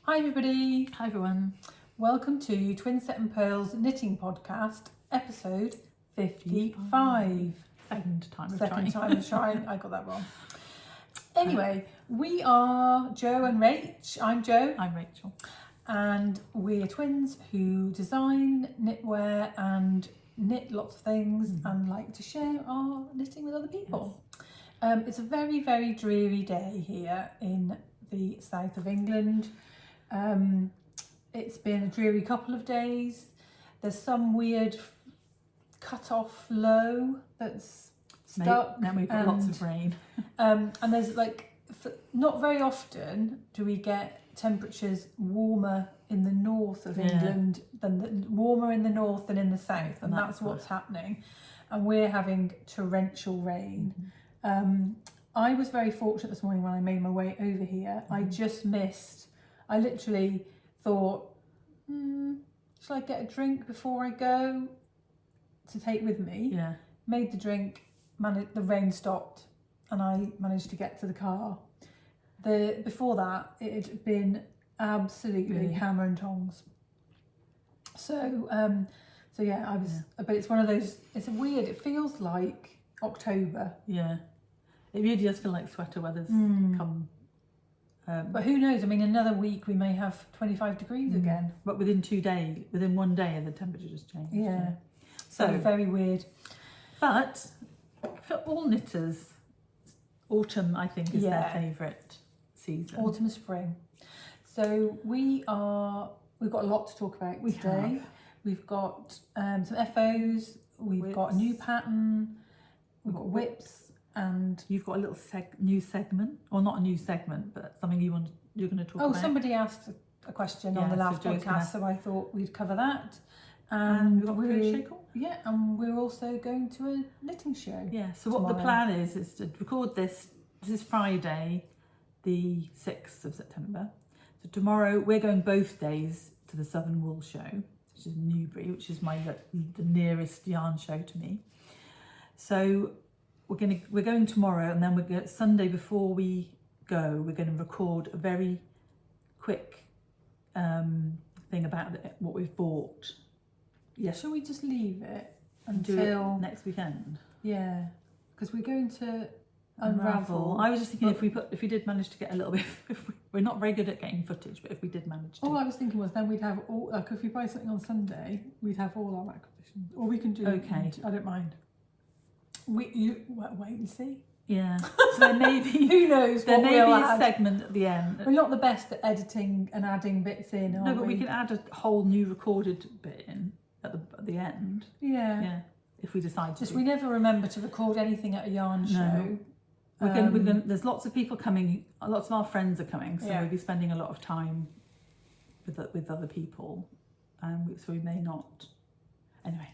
Hi everybody, Hi everyone. welcome to Twinset and Purl's knitting podcast, episode 55. Second time of Second trying. time of trying, I got that wrong. Anyway, we are Jo and Rach. I'm Jo. I'm Rachel. And we're twins who design, knitwear and knit lots of things and like to share our knitting with other people. Yes. It's a very, very dreary day here in the south of England. It's been a dreary couple of days. There's some weird cut-off low that's stuck. Then we've got lots of rain. And there's like, not very often do we get temperatures warmer in the north of England than warmer in the north than in the south, and that's what's happening. And we're having torrential rain. I was very fortunate this morning when I made my way over here. I just missed. I literally thought, shall I get a drink before I go to take with me? Yeah. Made the drink, the rain stopped, and I managed to get to the car. Before that, it had been absolutely hammer and tongs. So yeah, I was, but it's one of those, it's weird, it feels like October. Yeah. It really does feel like sweater weather's come. But who knows? I mean, another week we may have 25 degrees again. But within 1 day, the temperature just changed. Yeah. So very weird. But for all knitters, autumn, I think, is their favourite season. Autumn and spring. So we've got a lot to talk about today. We've got some FOs, we've got a new pattern, we've got whips. And you've got a little new segment, or not a new segment, but something you're going to talk about. Oh, somebody asked a question on the last podcast, so I thought we'd cover that. And we've got crochet call. Yeah, and we're also going to a knitting show. Yeah. So what the plan is to record this. This is Friday, the 6th of September. So tomorrow we're going both days to the Southern Wool Show, which is Newbury, which is the nearest yarn show to me. So we're going tomorrow, and then Sunday before we go, we're going to record a very quick thing about what we've bought. Yeah. Shall we just leave it until next weekend? Yeah, because we're going to unravel. I was just thinking if we did manage to get a little bit. We're not very good at getting footage, but if we did manage to. All I was thinking was then we'd have all, like, if we buy something on Sunday, we'd have all our acquisitions, or we can do. Okay. I don't mind. Wait and see. Yeah. So there may be. Who knows? There may be a segment at the end. We're not the best at editing and adding bits in. No, but we can add a whole new recorded bit in at the end. Yeah. Yeah. If we decide to. Just we never remember to record anything at a yarn show. We're going. There's lots of people coming. Lots of our friends are coming, so we'll be spending a lot of time with other people, so we may not. Anyway.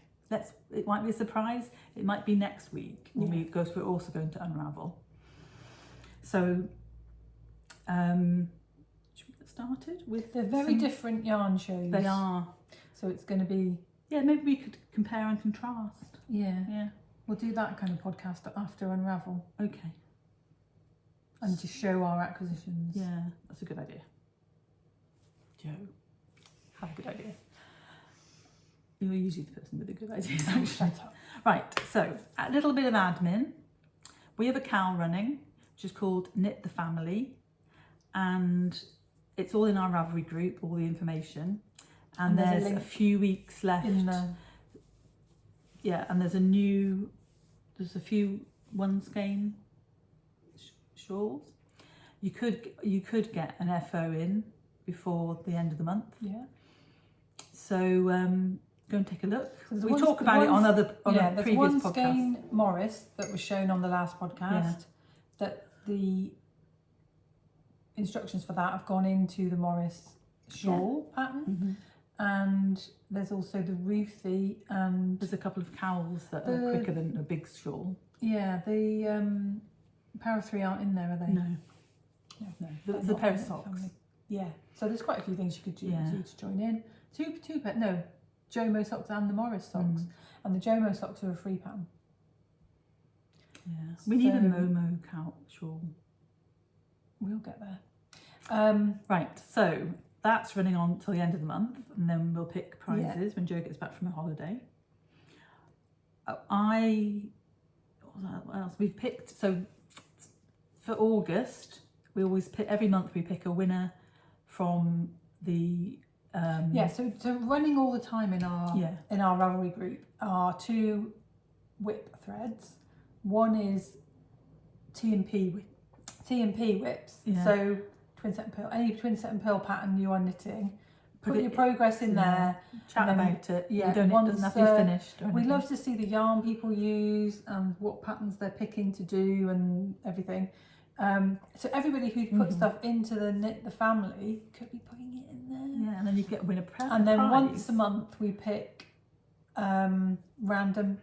It might be a surprise. It might be next week when we go. So we're also going to unravel. So, should we get started with? They're very different yarn shows. They are. So it's going to be. Yeah, maybe we could compare and contrast. Yeah. Yeah. We'll do that kind of podcast after unravel. Okay. And just show our acquisitions. Yeah, that's a good idea. Jo, have a good idea. You're usually the person with the good ideas. Shut up. Right, so a little bit of admin. We have a KAL running, which is called Knit the Family, and it's all in our Ravelry group, all the information. And there's a few weeks left. Yeah, and there's a few one skein shawls. You could get an FO in before the end of the month. Yeah. So go and take a look. We talk about it on a previous one podcast. skein Morris that was shown on the last podcast. That the instructions for that have gone into the Morris shawl pattern, and there's also the Ruthie, and there's a couple of KALs that are quicker than a big shawl. Yeah, the Power 3 aren't in there, are they? No. The pair of socks. Yeah. So there's quite a few things you could do to join in. Jomo socks and the Morris socks, and the Jomo socks are a free pattern. Yeah, we need a Momo shawl. We'll get there. Right, so that's running on till the end of the month, and then we'll pick prizes when Jo gets back from her holiday. What else? We've picked, so for August, we always pick, every month we pick a winner from the... so running all the time in our Ravelry group are 2 whip threads. One is T&P whips. So Twinset and Purl, any Twinset and Purl pattern you are knitting, put your progress in there. Chat about it. Yeah, it doesn't have to be finished. We love to see the yarn people use and what patterns they're picking to do and everything. So everybody who puts stuff into the Knit the Family could be putting it in there. Yeah, and then you get win a prize. And then once a month we pick random.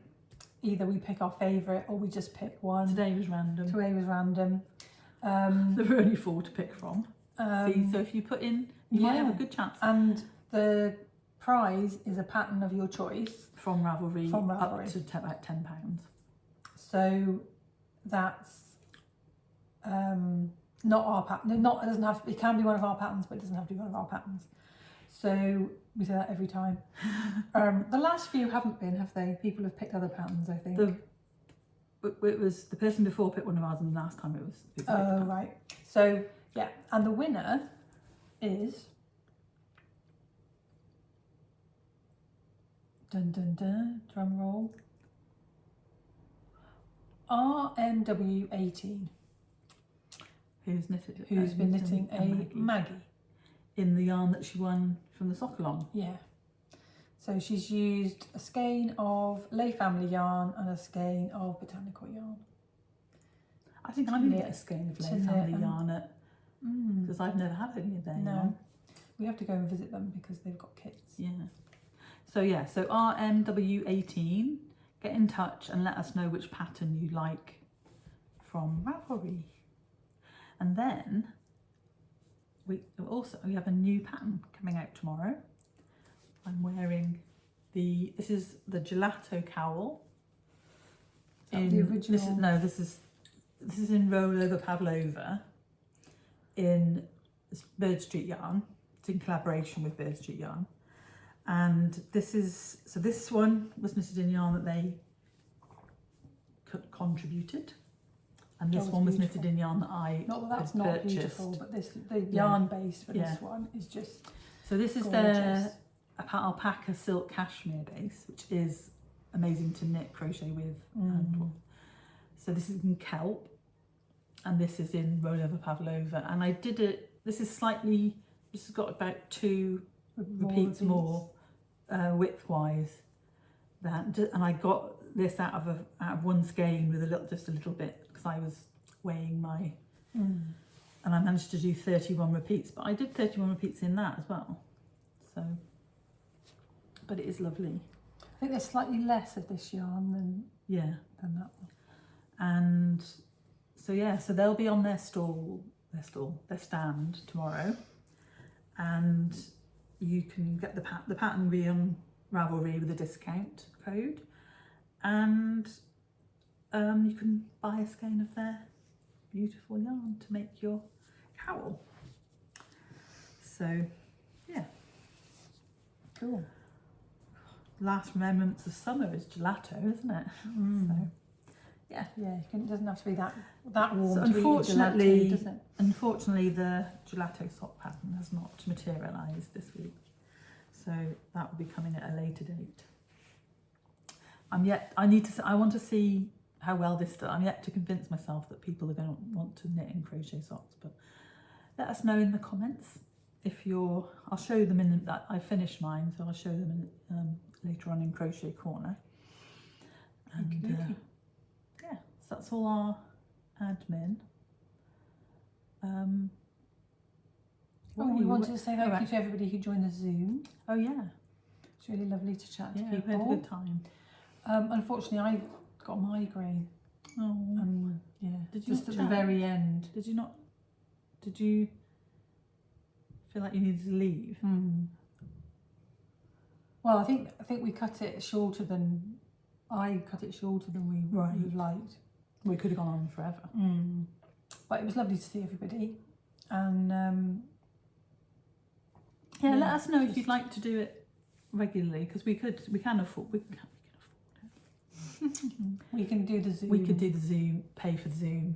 Either we pick our favourite or we just pick one. Today was random. There were only 4 to pick from. See, so if you put in, you might have a good chance. And the prize is a pattern of your choice. From Ravelry. Up to about £10. So that's not our pattern. It doesn't have to, it can be one of our patterns, but it doesn't have to be one of our patterns. So we say that every time. The last few haven't been, have they? People have picked other patterns, I think. It was the person before picked one of ours, and the last time it was people picked Oh, right. So, yeah. And the winner is... Dun dun dun, drum roll. RMW18. Who's knitted? Who's been knitting a Maggie. In the yarn that she won from the sock along. Yeah. So she's used a skein of Lay Family yarn and a skein of BotanicalYarn. I think I'm going to get a skein of Lay Family yarn at, because I've never had any of their yarn. We have to go and visit them because they've got kits. Yeah. So RMW18, get in touch and let us know which pattern you like from Ravelry. And then we have a new pattern coming out tomorrow. I'm wearing this is the gelato cowl. The original. This is in Rollover Pavlova in Bird Street Yarn. It's in collaboration with Bird Street Yarn. And this one was knitted in yarn that they contributed. And this one was knitted in yarn that I that's not purchased. Beautiful, but the yarn base for this one is just So this is gorgeous. the alpaca silk cashmere base, which is amazing to knit crochet with. And so this is in kelp, and this is in Rollover Pavlova. And I did it. This has got about 2 repeats more width-wise. And I got this out of one skein with just a little bit, because I was weighing my, and I managed to do 31 repeats, but I did 31 repeats in that as well. So, but it is lovely. I think there's slightly less of this yarn than that one. And so they'll be on their stand tomorrow, and you can get the pattern will be on Ravelry with a discount code, and you can buy a skein of their beautiful yarn to make your cowl. So, yeah. Cool. Last remembrance of summer is gelato, isn't it? So, yeah. Yeah, it doesn't have to be that warm. So unfortunately, the gelato sock pattern has not materialised this week. So that will be coming at a later date. I want to see how well this does. I'm yet to convince myself that people are going to want to knit and crochet socks, but let us know in the comments if I'll show them in that. I finished mine, so I'll show them later on in Crochet Corner. And so that's all our admin. We wanted to say thank you to everybody who joined the Zoom. Oh yeah. It's really lovely to chat to people. We had a good time. Unfortunately, I got a migraine. Oh. Did you just at the very end? Did you feel like you needed to leave? Well, I think we cut it shorter than we would have liked. We could have gone on forever. But it was lovely to see everybody, and Yeah, let us know if you'd like to do it regularly, because we can afford it. We can do the Zoom. We could do the Zoom, pay for the Zoom.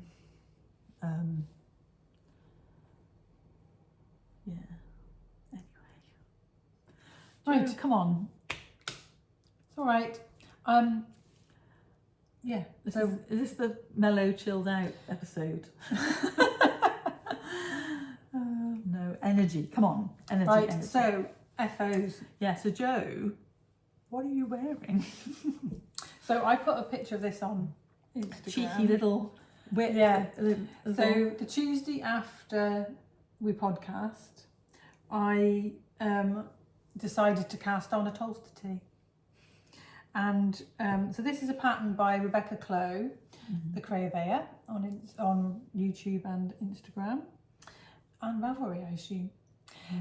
Yeah. Anyway. Right. Jo, come on. It's all right. Yeah. Is So this the mellow, chilled out episode? No, energy. Come on. Energy. right. Energy. So FOs. Yeah, so Jo, what are you wearing? So I put a picture of this on Instagram. Cheeky little whip. Yeah. So So the Tuesday after we podcast, I decided to cast on a Tolsta tee. And so this is a pattern by Rebecca Clow, the Crochet on YouTube and Instagram, and Ravelry, I assume.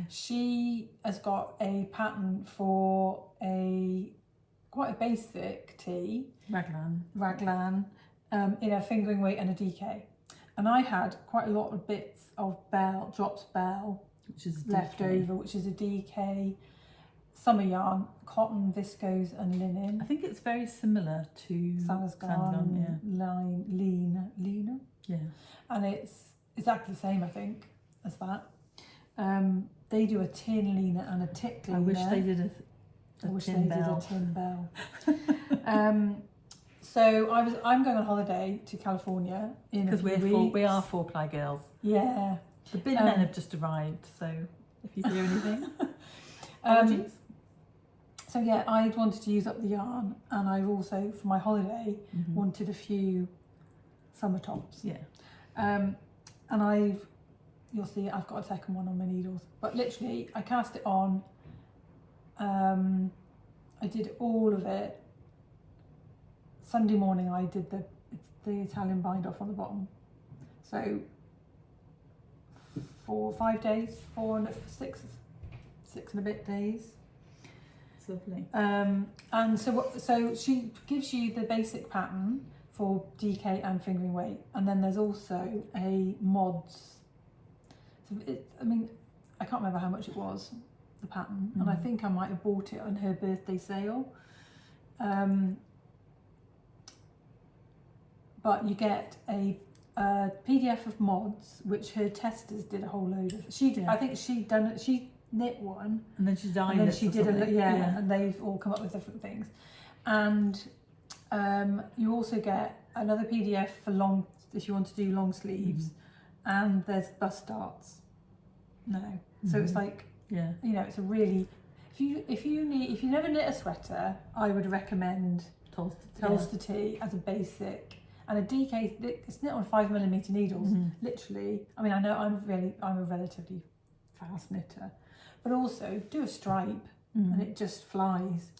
She has got a pattern for quite a basic tee, raglan, in a fingering weight and a DK. And I had quite a lot of bits of drops bell, which is left over, which is a DK, summer yarn, cotton, viscose and linen. I think it's very similar to Sandgarn, Lena. Yeah. And it's exactly the same, I think, as that. They do a tin Lena and a tick Lena. I wish they did I wish tin they bell. did a tin bell. So I'm going on holiday to California in a few weeks. We are 4-ply girls. Yeah. The bin men have just arrived, so if you hear anything, apologies. So yeah, I wanted to use up the yarn, and I've also, for my holiday, wanted a few summer tops. Yeah. And you'll see, I've got a second one on my needles. But literally, I cast it on. I did all of it. Sunday morning, I did the Italian bind off on the bottom. So 5 days, 6 and a bit days. It's lovely. And so she gives you the basic pattern for DK and fingering weight, and then there's also a mods. So I can't remember how much it was, the pattern, and I think I might have bought it on her birthday sale. But you get a PDF of mods, which her testers did a whole load of. I think she knit one, and then she dyed and then it. she did and they've all come up with different things. And you also get another PDF for long, if you want to do long sleeves, and there's bust darts. No, so it's like, it's a really, if you've never knit a sweater, I would recommend Tolsta tee as a basic. And a DK, it's knit on 5mm needles, literally. I mean, I know I'm a relatively fast knitter, but also do a stripe and it just flies.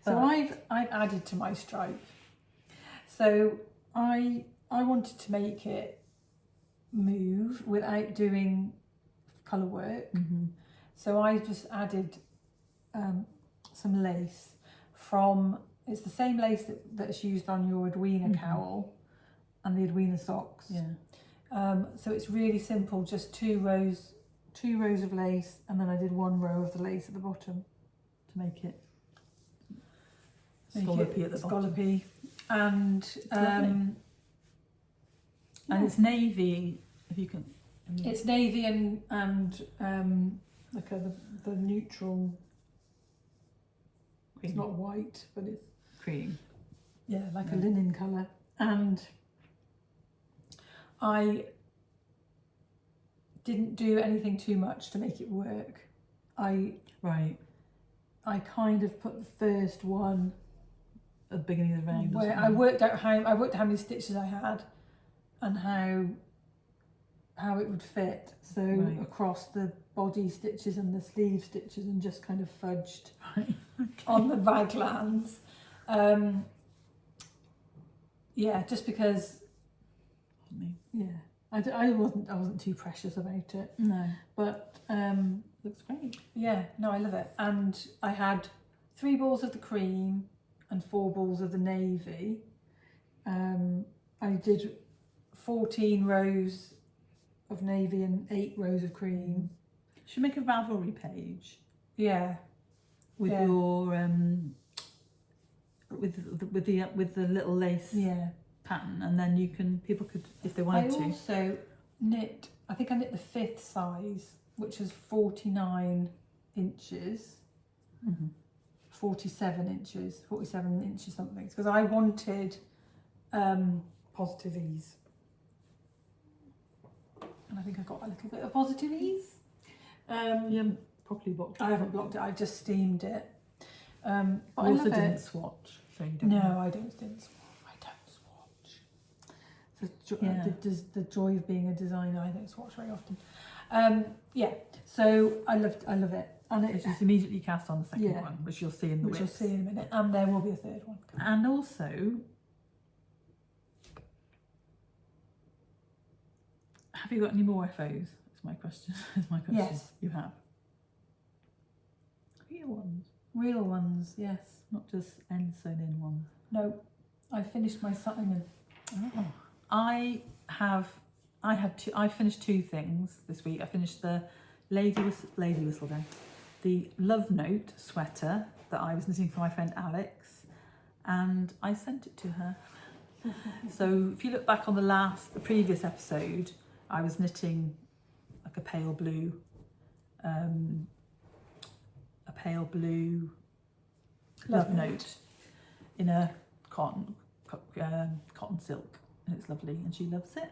So I've added to my stripe. So I wanted to make it move without doing colour work. So I just added some lace it's the same lace that's used on your Edwina cowl and the Edwina socks. So it's really simple, just two rows of lace, and then I did 1 row of the lace at the bottom to make it scallopy at the bottom. Scallopy. And and it's navy, if you can. It's navy and like the neutral. Cream. It's not white, but it's cream. Yeah, like a linen colour. And I didn't do anything too much to make it work. I kind of put the first one at the beginning of the round. Where I worked out how many stitches I had and how it would fit. So across the body stitches and the sleeve stitches, and just kind of fudged on the raglans. Just because. I wasn't too precious about it. No, but looks great. Yeah, no, I love it. And I had 3 balls of the cream and 4 balls of the navy. I did 14 rows of navy and 8 rows of cream. Should make a Ravelry page Yeah. with Yeah. your with the little lace pattern, and then people could, if they wanted to. I also knit, I think I knit the 5th size, which is 49 inches. 47 inches something, because I wanted positive ease, and I think I got a little bit of positive ease. You haven't properly blocked it. I haven't blocked it, I've just steamed it. But You I also love didn't it. swatch, so you don't. No, I don't swatch. The joy of being a designer, I don't swatch very often. Yeah, so I love it. And Which is immediately cast on the second one, which you'll see in the which you'll width. see in a minute, and there will be a 3rd one. And also, have you got any more FOs? That's my question. Yes. You have. Real ones. Real ones, yes. Not just end sewn in ones. No, I finished my Simon. Oh. I finished 2 things this week. I finished the lady whistle then. The Love Note sweater that I was knitting for my friend Alex, and I sent it to her. So if you look back on the previous episode, I was knitting like a pale blue Love Note in a cotton silk, and it's lovely, and she loves it.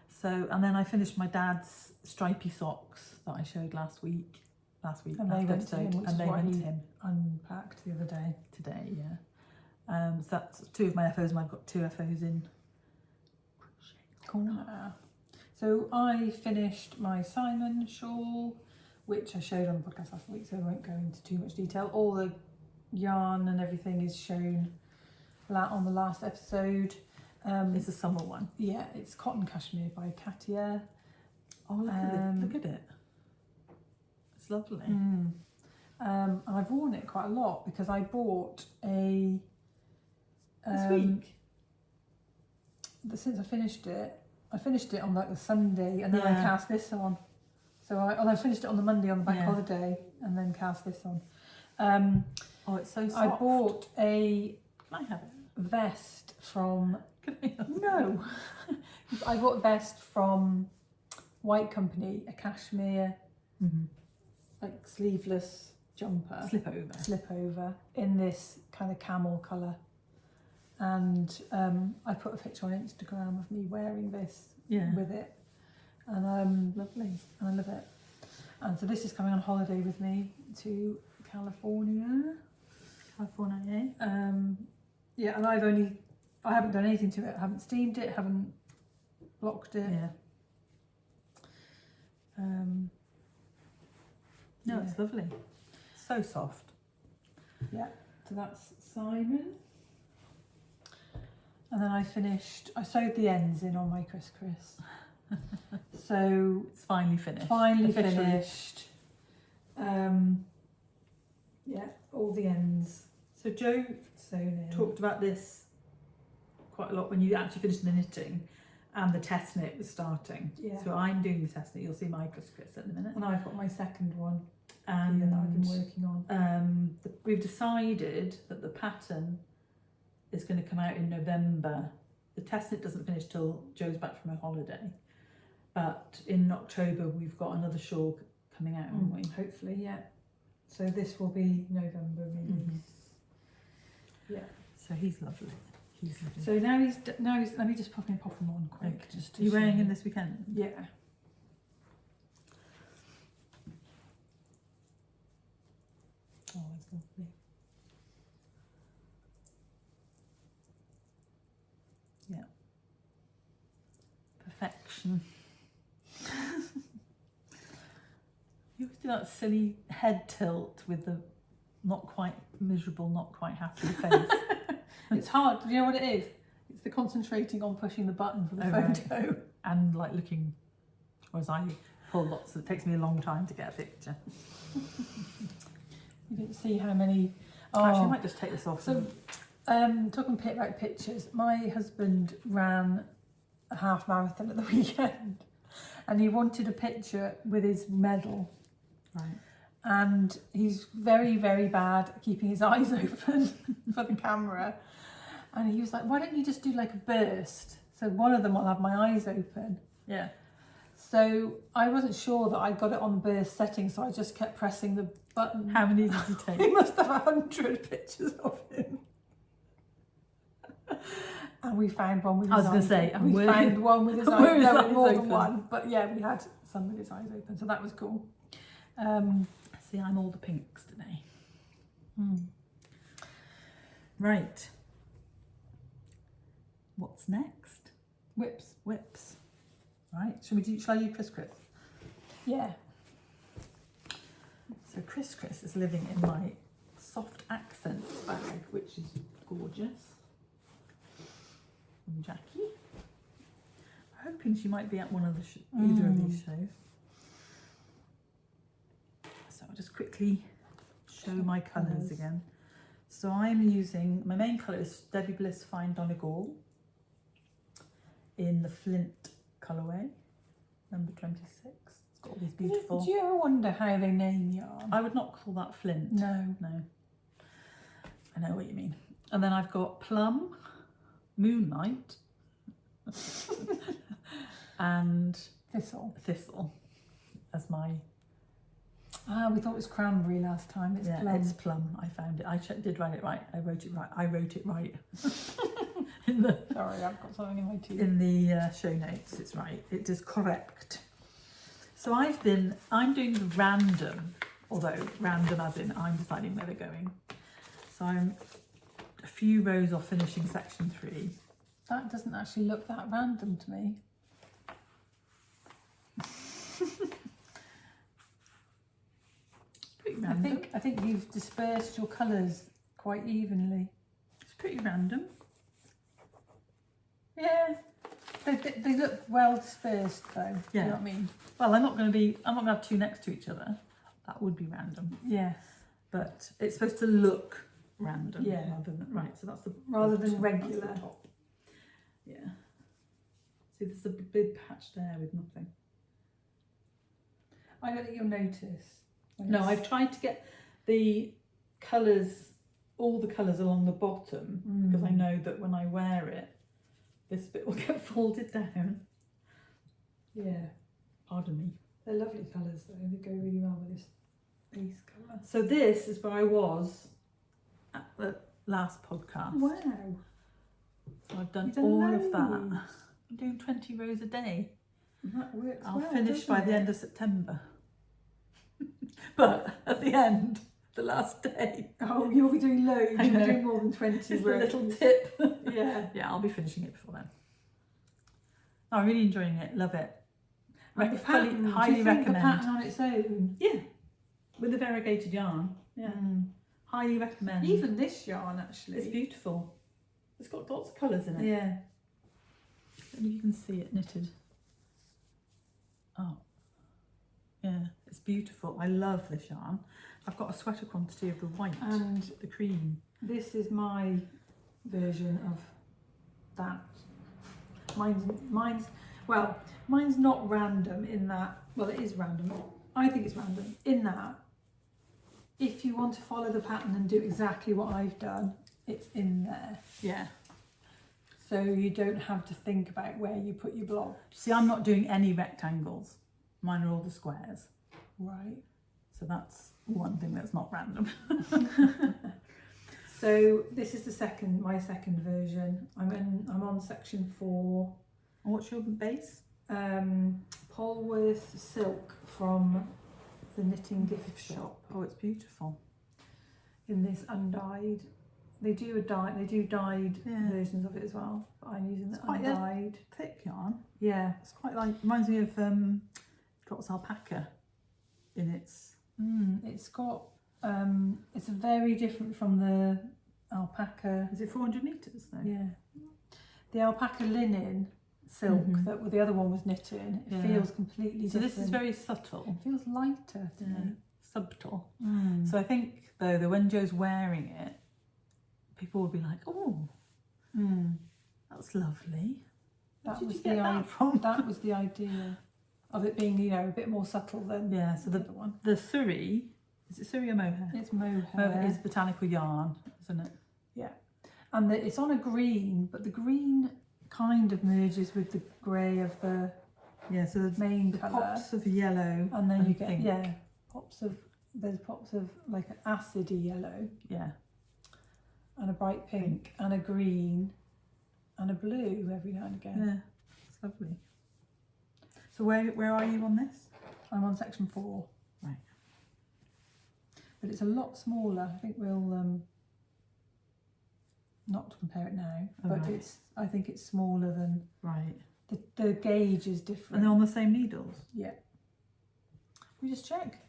So, and then I finished my dad's stripy socks that I showed last And they went to him, which is what he him unpacked the other day. today, yeah. So that's 2 of my FOs, and I've got 2 FOs in corner. So I finished my Simon shawl, which I showed on the podcast last week, so I won't go into too much detail. All the yarn and everything is shown on the last episode. It's a summer one. Yeah, it's Cotton Cashmere by Katia. Oh, look at it. It's lovely. And I've worn it quite a lot because I bought a... this week? Since I finished it on like the Sunday, and then I cast this on. So I finished it on the Monday on the bank holiday, and then cast this on. Oh, it's so soft. I bought a Can I have it? vest from... Can I have it? No. I bought a vest from White Company, a cashmere, like sleeveless jumper. Slip over in this kind of camel colour. And I put a picture on Instagram of me wearing this with it. And lovely. And I love it. And so this is coming on holiday with me to California. Yeah, and I haven't done anything to it. I haven't steamed it, haven't blocked it. Yeah. No, it's lovely. So soft. Yeah, so that's Simon. And then I sewed the ends in on my Chris Chris. So it's finally finished. Finished. Yeah, all the ends. So Jo sewn in. talked about this quite a lot when you actually finished the knitting and the test knit was starting. Yeah. So I'm doing the test knit. You'll see my Chris Chris in a minute. And I've got my second one And that I've been working on. We've decided that the pattern is going to come out in November. The test knit doesn't finish till Jo's back from her holiday. But in October we've got another shawl coming out, haven't we? Hopefully, yeah. So this will be November release. Yeah. So he's lovely. So now he's let me just pop him on quick. Okay. Just Are you wearing him this weekend? Yeah. Oh, it's lovely. Yeah. Perfection. You always do that silly head tilt with the not quite miserable, not quite happy face. It's hard. Do you know what it is? It's the concentrating on pushing the button for the photo. Right. And like looking, whereas I pull lots, it takes me a long time to get a picture. You didn't see how many... Actually, I might just take this off. So, talking about pictures, my husband ran a half marathon at the weekend and he wanted a picture with his medal. Right. and he's very, very bad at keeping his eyes open for the camera. And he was like, why don't you just do like a burst? So one of them will have my eyes open. Yeah. So I wasn't sure that I got it on burst setting, so I just kept pressing the button. How many did you take? He must have 100 pictures of him. And we found one with his eyes. I was going to say, we found one with his eyes. where is There his were more eyes than open? one, but yeah, we had some with his eyes open, so that was cool. See, I'm all the pinks today. Hmm. Right. What's next? Whips. Whips. Right. Shall I do Chris Chris? Yeah. So Chris Chris is living in my soft accents bag, which is gorgeous. From Jackie. I'm hoping she might be at one of the either of these shows. So I'll just quickly show my colours again. So I'm using, my main colour is Debbie Bliss Fine Donegal in the Flint colourway, number 26. It's got all these beautiful... Do you ever wonder how they name yarn? I would not call that Flint. No. No. I know what you mean. And then I've got Plum, Moonlight, and Thistle as my... Ah, we thought it was cranberry last time. It's plum. It's Plum. I found it. I did write it right. I wrote it right. I wrote it right. in the Sorry, I've got something in my teeth. in the show notes, it's right. It is correct. So I'm doing the random, although random as in I'm deciding where they're going. So I'm a few rows off finishing section 3. That doesn't actually look that random to me. Pretty random. I think you've dispersed your colours quite evenly. It's pretty random. Yeah, they look well dispersed though. Yeah. You know what I mean? Well, I'm not going to have two next to each other. That would be random. Yes. But it's supposed to look random. Yeah. Rather than, right, so that's the Rather than bottom, regular. that's the top. Yeah. See, there's a big patch there with nothing. I don't think you'll notice. No, I've tried to get the colours, all the colours along the bottom, because I know that when I wear it, this bit will get folded down. Yeah. Pardon me. They're lovely colours though. They go really well with this base colour. So this is where I was at the last podcast. Wow. So I've done You've done all of that. loads. I'm doing 20 rows a day. That works I'll well, finish by doesn't the it? end of September. But at the end, the last day. Oh, you'll be doing loads. I You'll be know. doing more than 20 Just a rows. little tip. Yeah. Yeah, I'll be finishing it before then. Oh, I'm really enjoying it. Love it. And the pattern, do highly you think recommend. the pattern on its own? Yeah, with the variegated yarn. Yeah, highly recommend. Even this yarn actually. It's beautiful. It's got lots of colours in it. Yeah. I don't know if you can see it knitted. Oh, yeah, it's beautiful. I love this yarn. I've got a sweater quantity of the white And the cream. this is my version of that. Mine's not random in that. Well, it is random. I think it's random in that. If you want to follow the pattern and do exactly what I've done, it's in there. Yeah. So you don't have to think about where you put your block. See, I'm not doing any rectangles. Mine are all the squares. Right. So that's one thing that's not random. So this is my second version. I'm on section 4. And what's your base? Polworth silk from the Knitting Gift Shop Oh, it's beautiful. in this undyed. They do dyed Yeah. versions of it as well, but I'm using the quite undyed. Thick yarn. Yeah. It's quite like, reminds me of Drops Alpaca in its... It's got, it's very different from the alpaca. Is it 400 metres though? Yeah. The alpaca linen silk that the other one was knitting, it feels completely So different. this is very subtle. It feels lighter to me. Subtle. So I think though that when Jo's wearing it, people will be like, oh, that's lovely. Where did you get that from? That was the idea of it being, a bit more subtle than So the other one. the Surrey Is it Syria mohair? It's mohair. Mohair is botanical yarn, isn't it? Yeah, and it's on a green, but the green kind of merges with the grey of the so the main the colour. pops of yellow, And then you get pink. there's pops of like an acidy yellow, Yeah, and a bright pink, and a green, and a blue every now and again. yeah, it's lovely. So where are you on this? I'm on section 4. Right. But it's a lot smaller. I think we'll not to compare it now, but right. I think it's smaller than Right. the gauge is different. And they're on the same needles? Yeah. We just check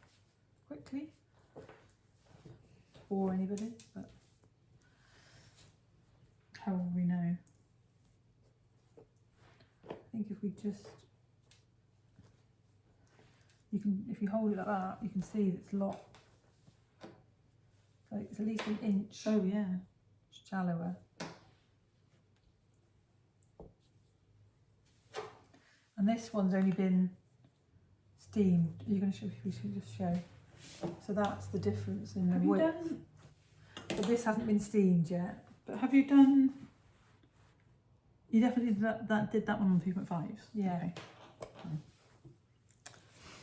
quickly. To bore anybody, but How will we know? I think if we just if you hold it like that, you can see it's a lot. Like it's at least an inch Oh yeah. shallower. And this one's only been steamed. Are you going to show? We should just show. So that's the difference in the Have you width. done? But this hasn't been steamed yet. But have you done? You definitely did that one on 3.5s. Yeah. Okay.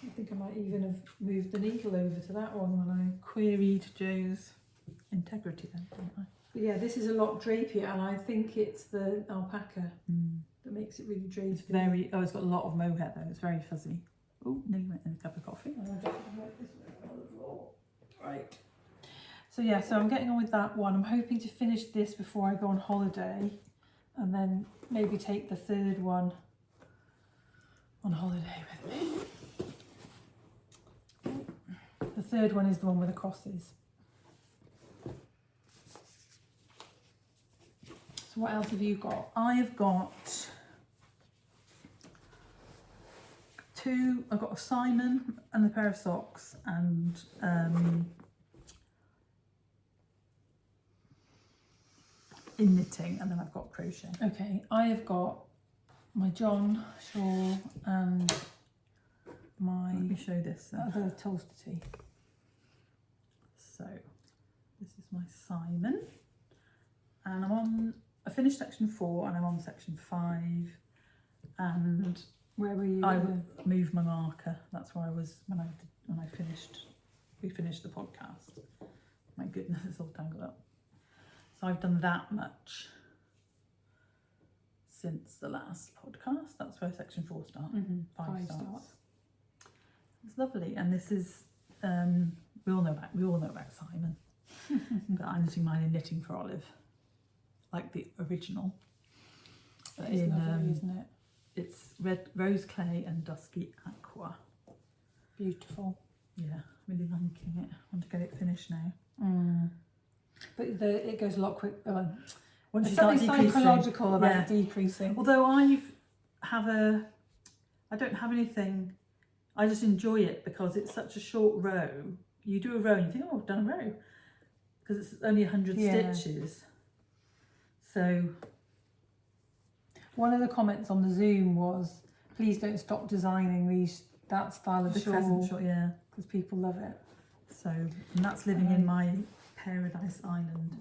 I think I might even have moved the needle over to that one when I. Queried Joe's integrity then, didn't I? But yeah, this is a lot drapier, and I think it's the alpaca that makes it really drapey. It's very. Oh, it's got a lot of mohair though. It's very fuzzy. Oh, nearly went in a cup of coffee. Oh, I definitely wrote this one on the floor. Right. So yeah, so I'm getting on with that one. I'm hoping to finish this before I go on holiday, and then maybe take the third one on holiday with me. The third one is the one with the crosses. So what else have you got? I have got two. I've got a Simon and a pair of socks, and in knitting, and then I've got crochet. Okay, I have got my John shawl and my Let me show this. other Tolsta tee. So this is my Simon, and I finished section 4 and I'm on section 5, and Where were you? I moved my marker. That's where I was when we finished the podcast. My goodness, it's all tangled up. So I've done that much since the last podcast. That's where section 4 starts. 5 starts. It's lovely, and this is we all know about Simon, but I'm knitting mine in Knitting for Olive, like the original. But It's lovely, isn't it? It's red rose clay and dusky aqua. Beautiful. Yeah, really liking it. I want to get it finished now. But it goes a lot quicker. Once There's you start something decreasing, psychological about yeah. decreasing. Although I don't have anything. I just enjoy it because it's such a short row. You do a row and you think, oh, I've done a row, because it's only 100 stitches. So one of the comments on the Zoom was, please don't stop designing that style of the shawl, crescent shawl, yeah. because people love it. So, and that's living in my paradise island.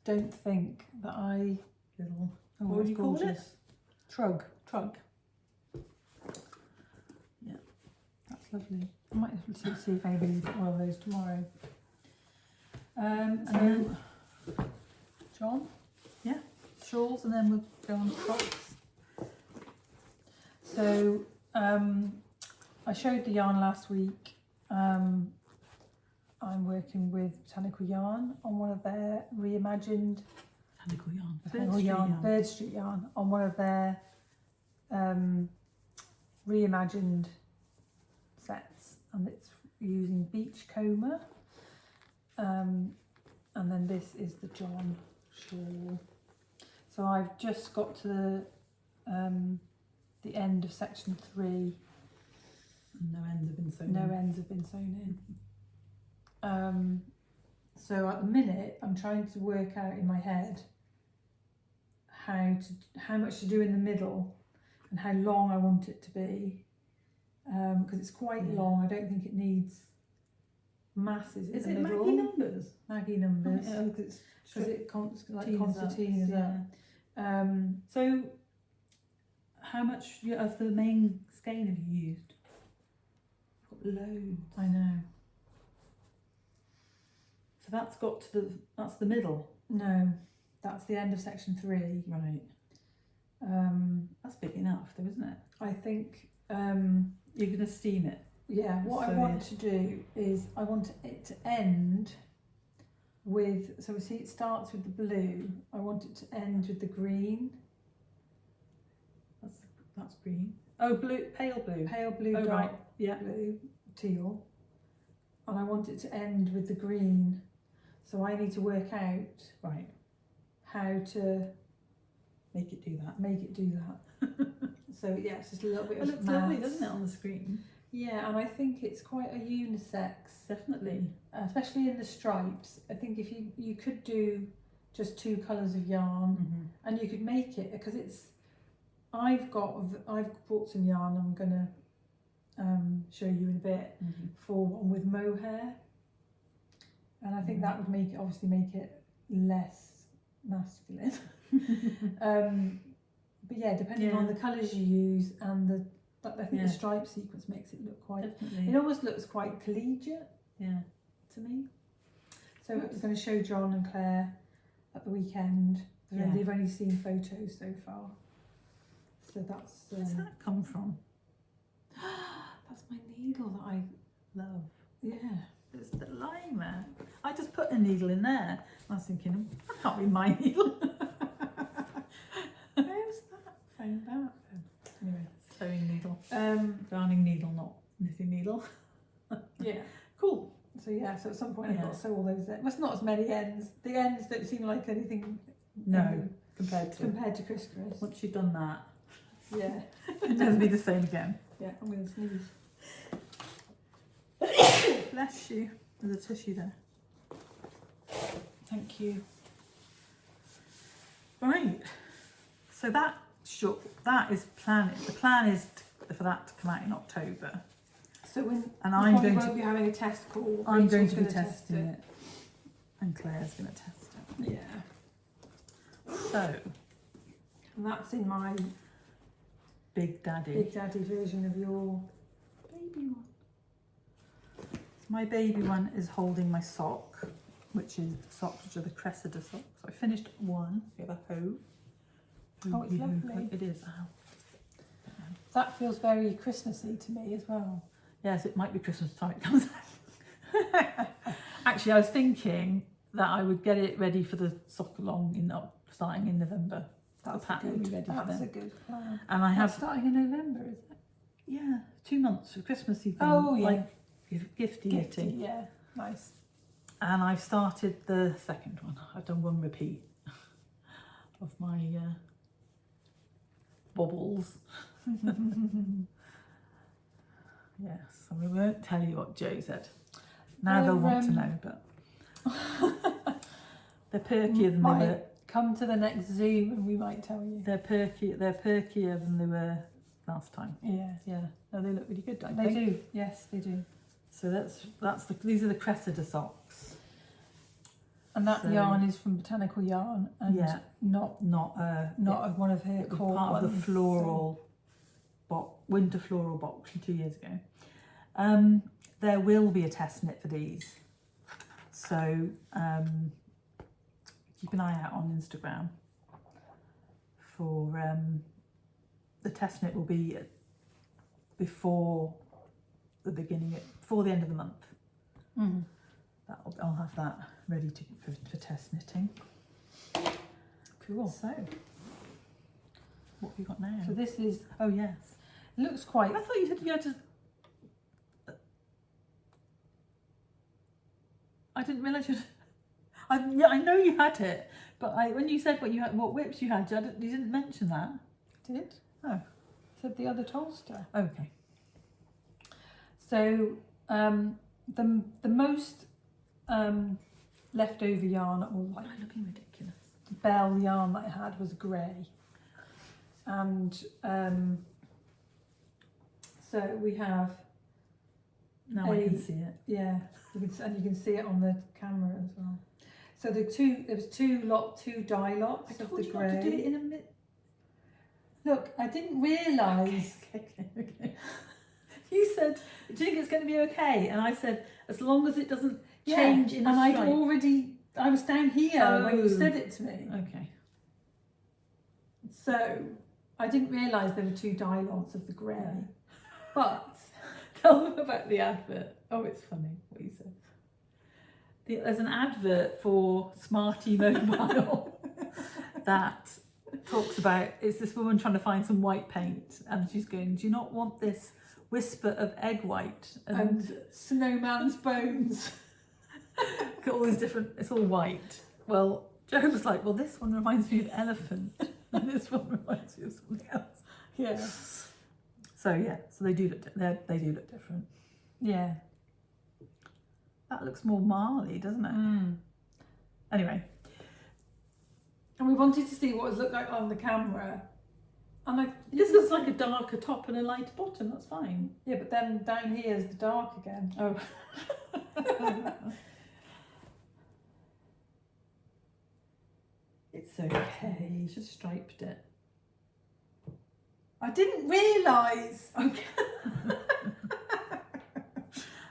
Don't think that I Little, oh, what would you call it? gorgeous. Trug. Yeah. That's lovely. I might have to see if anybody's got one of those tomorrow. And then John? Yeah, shawls, and then we'll go on to socks. So I showed the yarn last week. I'm working with BotanicalYarn on one of their reimagined Bird Street yarn on one of their reimagined sets, and it's using Beachcomber. And then this is the John shawl. So I've just got to the end of section 3. And no ends have been sewn No in. ends have been sewn in. So at the minute I'm trying to work out in my head how much to do in the middle and how long I want it to be, because it's quite long. I don't think it needs masses in Is the it middle. Maggie numbers? Maggie numbers. Oh, because Because it like teens concertines up, up. So, how much of the main skein have you used? Got loads. I know. So that's got to that's the middle. No, that's the end of section 3. Right. That's big enough though, isn't it? I think, You're going to steam it. yeah, what I So, want to do is I want it to end with, so we see it starts with the blue, I want it to end with the green. That's green. Oh, blue, pale blue. Pale blue, Oh, dark right. Yeah. blue, teal. And I want it to end with the green. So I need to work out Right. how to Make it do that. make it do that. So yeah, it's just a little bit It of looks lovely, maths. doesn't it, on the screen? Yeah, and I think it's quite a unisex, Definitely. especially in the stripes. I think if you could do just 2 colours of yarn, Mm-hmm. and you could make it, because it's, I've bought some yarn I'm gonna show you in a bit Mm-hmm. for one with mohair, and I think that would obviously make it less masculine. But yeah, depending on the colours you use and I think the stripe sequence makes it look quite. Definitely. It almost looks quite collegiate. Yeah. To me. So I'm going to show John and Claire at the weekend. Yeah. They've only seen photos so far. So that's. Where's that come from? That's my needle that I Love. Yeah. It's the line there. I just put a needle in there. I was thinking, that can't be my needle. Where's that? Found that then. Anyway. Sewing needle. Darning needle, not knitting needle. Yeah. Cool. So yeah, so at some point I've got to sew all those ends. Well, it's not as many ends. The ends don't seem like anything No, compared to Chris Chris. once you've done that, Yeah. it never be the same again. Yeah, I'm going to sneeze. Bless you. There's a tissue there. Thank you. Right. So that is planning. The plan is for that to come out in October. So when And you I'm probably going won't to be having a test call. I'm going Rachel's to be gonna testing it. And Claire's going to test it. Yeah. So And that's in my Big Daddy. Big Daddy version of your baby one. My baby one is holding my sock, which are the crescent socks. So I finished one. We have a hoe. Oh, it's lovely. It is. Ow. That feels very Christmassy to me as well. Yes, it might be Christmas time it comes out. Actually, I was thinking that I would get it ready for the sock along starting in November. That's pattern good. ready for That's them. a good plan. And I have starting in November, is it? Yeah, 2 months for Christmassy thing. Oh, yeah. Like gifty knitting. Yeah, nice. And I've started the second one. I've done one repeat of my bobbles. Yes, and we won't tell you what Joe said. Now they'll want to know, but they're perkier than they were. Come to the next Zoom and we might tell you. They're perkier than they were last time. Yeah. Yeah, no, they look really good, don't They they? do, yes, they do. So these are the crescent socks. And that So- yarn is from BotanicalYarn and Yeah. not one of her It was core part of the ones, floral winter floral box from 2 years ago. There will be a test knit for these, so keep an eye out on Instagram for the test knit. Will be before the end of the month. Mm. I'll have that ready for test knitting. Cool. So, what have you got now? So this is, Oh yes. looks quite, I thought you said you had to. I didn't realise you. I know you had it, but when you said what whips you had, you didn't mention that. did? Oh, Said the other Tolsta. okay. So the most leftover yarn, or like I'm looking ridiculous. bell yarn that I had was grey, and so we have Now I can see it. Yeah, and you can see it on the camera as well. So there was two dye lots of the grey. To do it in a minute. Look, I didn't realise. Okay. You said, do you think it's going to be okay? And I said, as long as it doesn't change in a stripe. And I was down here when you said it to me. Okay. So I didn't realise there were two dye lots of the grey. Yeah. But tell them about the advert. Oh, it's funny what you said. There's an advert for Smarty Mobile that talks about, it's this woman trying to find some white paint, and she's going, do you not want this whisper of egg white and snowman's bones? Got all these different, it's all white. Well, Joe was like, well, this one reminds me of elephant, and this one reminds me of something else. Yeah. So they do look different. Yeah. That looks more marley, doesn't it? Anyway. And we wanted to see what it looked like on the camera. And this looks like a darker top and a lighter bottom, that's fine. Yeah, but then down here is the dark again. Oh. It's okay, you should have striped it. I didn't realise. Okay.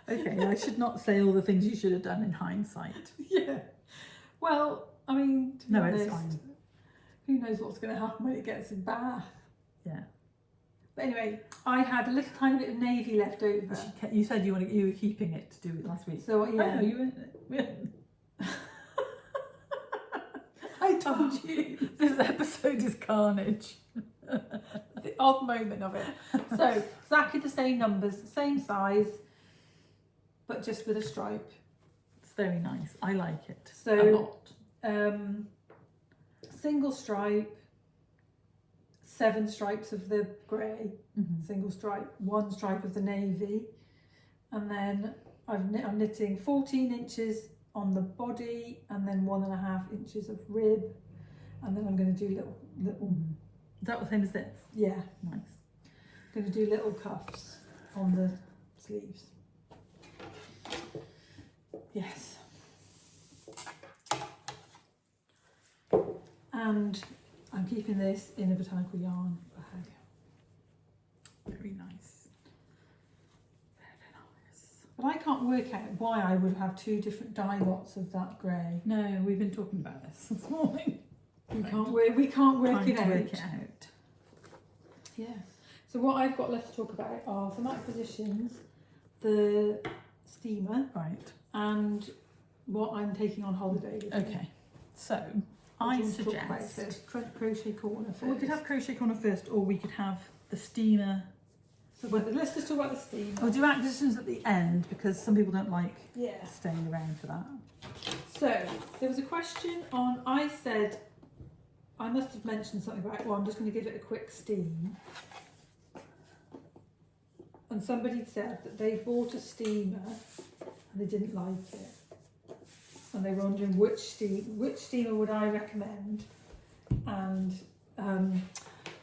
Okay, I should not say all the things you should have done in hindsight. Yeah. Well, I mean, to be honest, it's fine. Who knows what's going to happen when it gets in Bath. Yeah. But anyway, I had a little tiny bit of navy left over. You said you were keeping it to do it last week. So yeah. Oh, no, you weren't. I told you. This episode is carnage. The odd moment of it. So exactly the same numbers, same size, but just with a stripe. It's very nice. I like it so, a lot. Single stripe, 7 stripes of the grey, single stripe, 1 stripe of the navy, and then I'm knitting 14 inches on the body, and then 1.5 inches of rib, and then I'm going to do little. Is that the same as this? Yeah. Nice. I'm going to do little cuffs on the sleeves. Yes. And I'm keeping this in a botanical yarn bag. Very nice. Very nice. But I can't work out why I would have 2 different dye lots of that grey. No, we've been talking about this morning. We can't work it out. Yeah. So what I've got left to talk about are some acquisitions, the steamer, Right. and what I'm taking on holiday with me. Okay. So I suggest crochet corner first. we could have crochet corner first, or we could have the steamer. So let's just talk about the steamer. We'll do acquisitions at the end because some people don't like Yeah. staying around for that. So there was a question on. I said I must have mentioned something about. Well, I'm just going to give it a quick steam. And somebody said that they bought a steamer and they didn't like it, and they were wondering which steamer would I recommend, and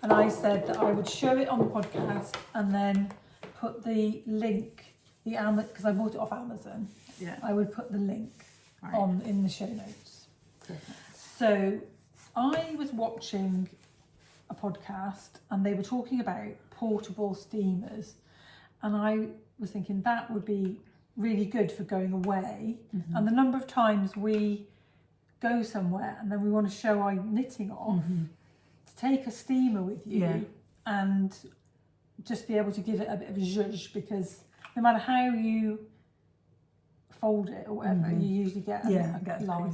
I said that I would show it on the podcast and then put the link, because I bought it off Amazon. Yeah. I would put the link on in the show notes. Perfect. So I was watching a podcast and they were talking about portable steamers, and I was thinking that would be really good for going away. And the number of times we go somewhere and then we want to show our knitting off, to take a steamer with you and just be able to give it a bit of a zhuzh, because no matter how you fold it or whatever, you usually get a line.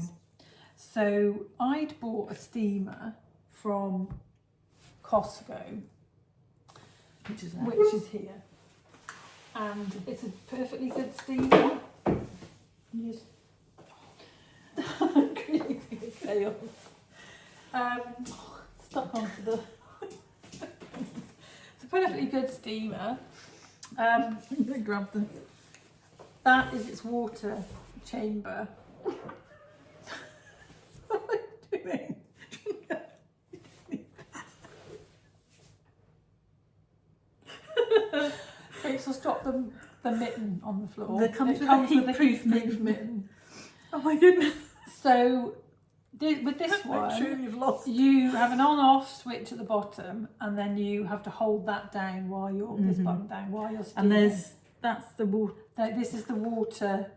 So I'd bought a steamer from Costco, which is here, and it's a perfectly good steamer. Yes. Chaos. Stuck onto the. It's a perfectly good steamer. I'm gonna grab the. That is its water chamber. What am I doing? Okay, so stop them the mitten on the floor. That comes it with comes a with a heat-proof heat-proof mitten. Oh my goodness. So with this one, I'm sure you've lost. you have an on-off switch at the bottom, and then you have to hold that down while you're this button down while you're steaming. And that's the water. This is the water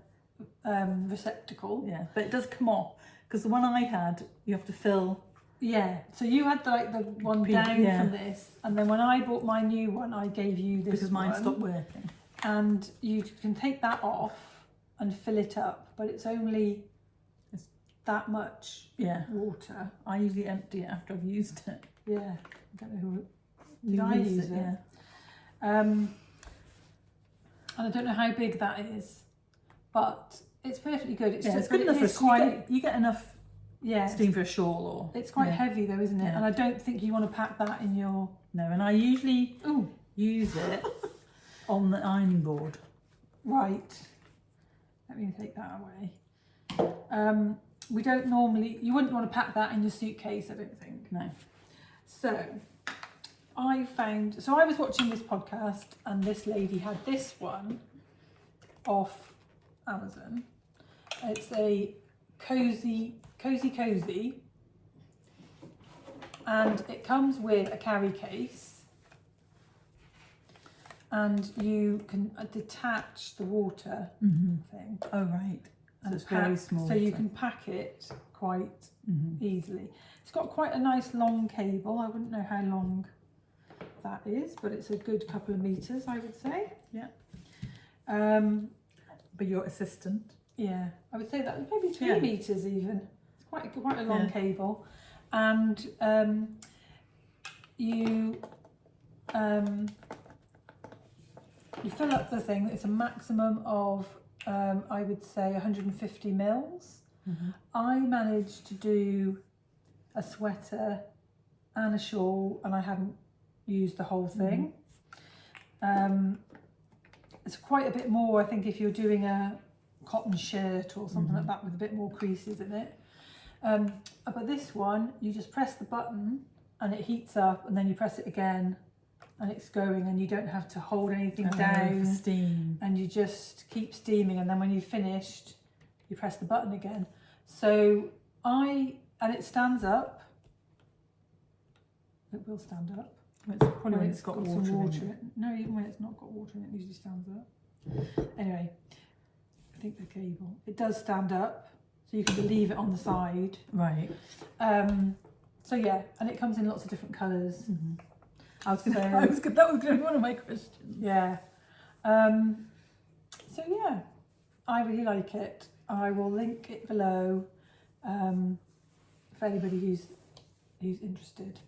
receptacle. Yeah, but it does come off because the one I had, you have to fill. Yeah, so you had the one down yeah. from this, and then when I bought my new one, I gave you this because mine one, stopped working. and you can take that off and fill it up, but it's only that much water. I usually empty it after I've used it. Yeah, I don't know who Did I use it? Yeah. And I don't know how big that is, but it's perfectly good. It's just it's good enough for you get enough steam for a shawl or. It's quite heavy though, isn't it? Yeah. And I don't think you want to pack that in your. No, and I usually use it on the ironing board. Right. Let me take that away. We don't normally. You wouldn't want to pack that in your suitcase, I don't think. No. So I was watching this podcast, and this lady had this one off Amazon. It's a cozy, and it comes with a carry case, and you can detach the water thing. Oh right. And it's very small. So you can pack it quite easily. It's got quite a nice long cable. I wouldn't know how long that is, but it's a good couple of meters, I would say. Yeah. But your assistant? Yeah, I would say that maybe 3 meters even. It's quite a long cable, and you fill up the thing. It's a maximum of I would say 150 mils. I managed to do a sweater and a shawl, and I hadn't used the whole thing. It's quite a bit more, I think, if you're doing a cotton shirt or something like that with a bit more creases in it. But this one, you just press the button and it heats up, and then you press it again and it's going, and you don't have to hold anything down. Steam. And you just keep steaming, and then when you've finished, you press the button again. So and it stands up. It will stand up. It's probably when it's got water in it. No, even when it's not got water in it, it usually stands up. Anyway, I think the cable. It does stand up, so you can leave it on the side. Right. So yeah, and it comes in lots of different colours. That was going to be one of my questions. Yeah. So yeah, I really like it. I will link it below for anybody who's interested.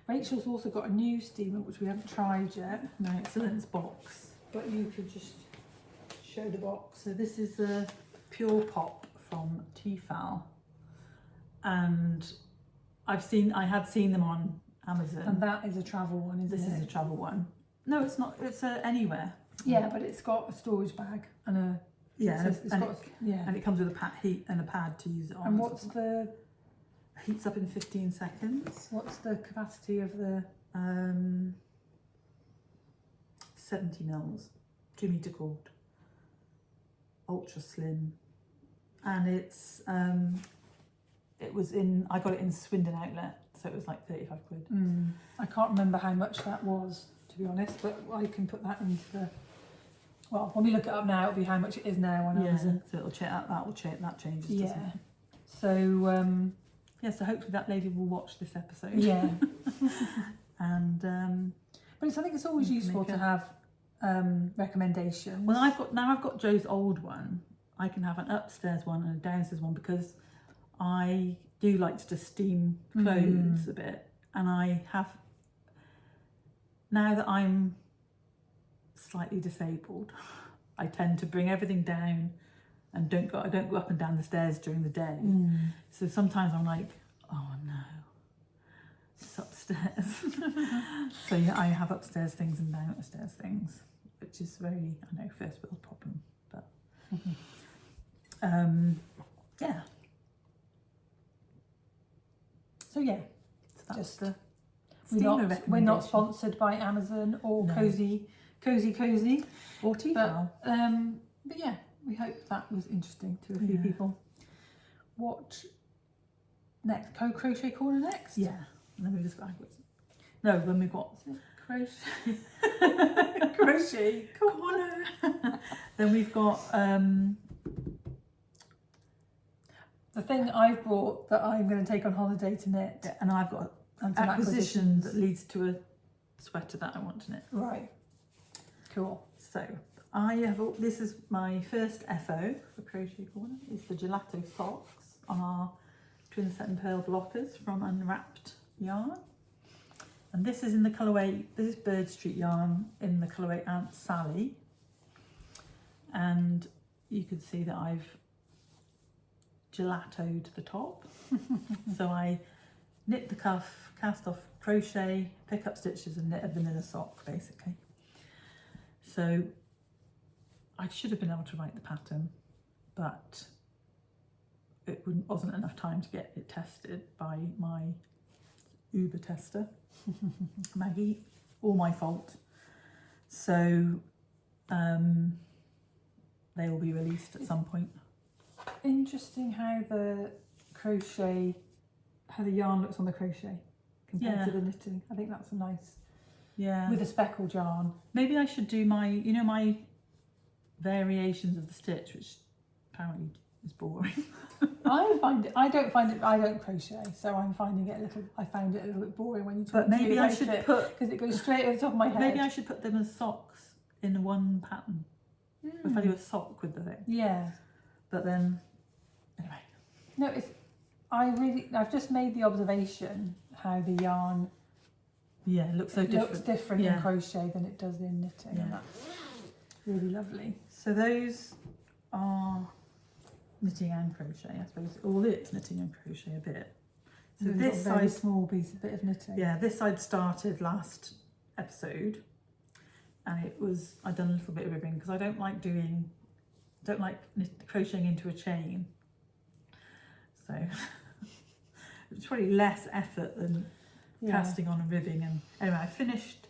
Rachel's also got a new steamer which we haven't tried yet. No, it's still in its box. But you could just show the box. So this is a Pure Pop from Tefal, and I had seen them on Amazon. And that is a travel one, isn't it? This is a travel one. No, it's not. It's anywhere. Yeah, but it's got a storage bag and a and it comes with a pad to use it on. And what's the heats up in 15 seconds. What's the capacity of the 70 mils, 2 meter cord, ultra slim, and it's I got it in Swindon outlet, so it was like 35 quid. I can't remember how much that was, to be honest, but I can put that into the. Well, when we look it up now, it'll be how much it is now on Amazon. So it'll check that changes. Yeah. So so hopefully that lady will watch this episode. Yeah. And but I think it's always useful to have recommendations. Well, I've got Joe's old one. I can have an upstairs one and a downstairs one because I do like to just steam clothes a bit, and I have, now that I'm slightly disabled, I tend to bring everything down and I don't go up and down the stairs during the day. So sometimes I'm like, oh no, it's upstairs. So yeah, I have upstairs things and downstairs things, which is very, I know, first world problem, but yeah. So yeah, So that's just the we're not sponsored by Amazon or No. cozy. Or tea towel. But yeah, we hope that was interesting to a few people. What next? Crochet corner next? Yeah. And then we just go backwards. No, when we've got Crochet. Crochet corner. then we've got the thing I've brought that I'm going to take on holiday to knit. and I've got And some acquisition that leads to a sweater that I want to knit. Right. Cool. So I have, this is my first FO for Crochet Corner. It's the gelato socks on our Twinset and Purl blockers from Unwrapped Yarn. And this is in the colourway, this is Bird Street yarn in the colourway Aunt Sally. And you can see that I've gelatoed the top. So I knit the cuff, cast off crochet, pick up stitches and knit a vanilla sock basically. So I should have been able to write the pattern, but it wasn't enough time to get it tested by my Uber tester, Maggie, all my fault. So they will be released at some point. Interesting how the yarn looks on the crochet compared to the knitting. I think that's a nice, with a speckled yarn. Maybe I should do my, you know, my variations of the stitch, which apparently is boring. I don't crochet, so I'm finding it I found it a little bit boring when you talk. But maybe I should put, because it goes straight over the top of my head. Maybe I should put them as socks in one pattern. If I do a sock with the thing. Yeah. But then, anyway. No, I've just made the observation how the yarn looks so different. Looks different in crochet than it does in knitting, and that's really lovely. So those are knitting and crochet, I suppose. All it's knitting and crochet a bit. So this very small piece, a bit of knitting. Yeah, this I'd started last episode, and I'd done a little bit of ribbing because I don't like crocheting into a chain. So it's probably less effort than casting on and ribbing. And anyway, I finished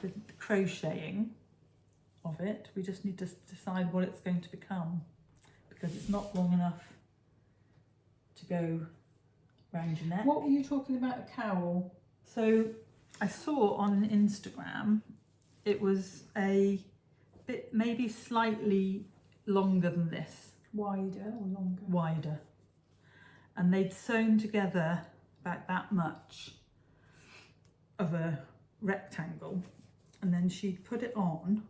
the crocheting of it. We just need to decide what it's going to become, because it's not long enough to go round your neck. What were you talking about, a cowl? So I saw on Instagram it was a bit, maybe slightly longer than this. Wider or longer? Wider. And they'd sewn together about that much of a rectangle, and then she'd put it on,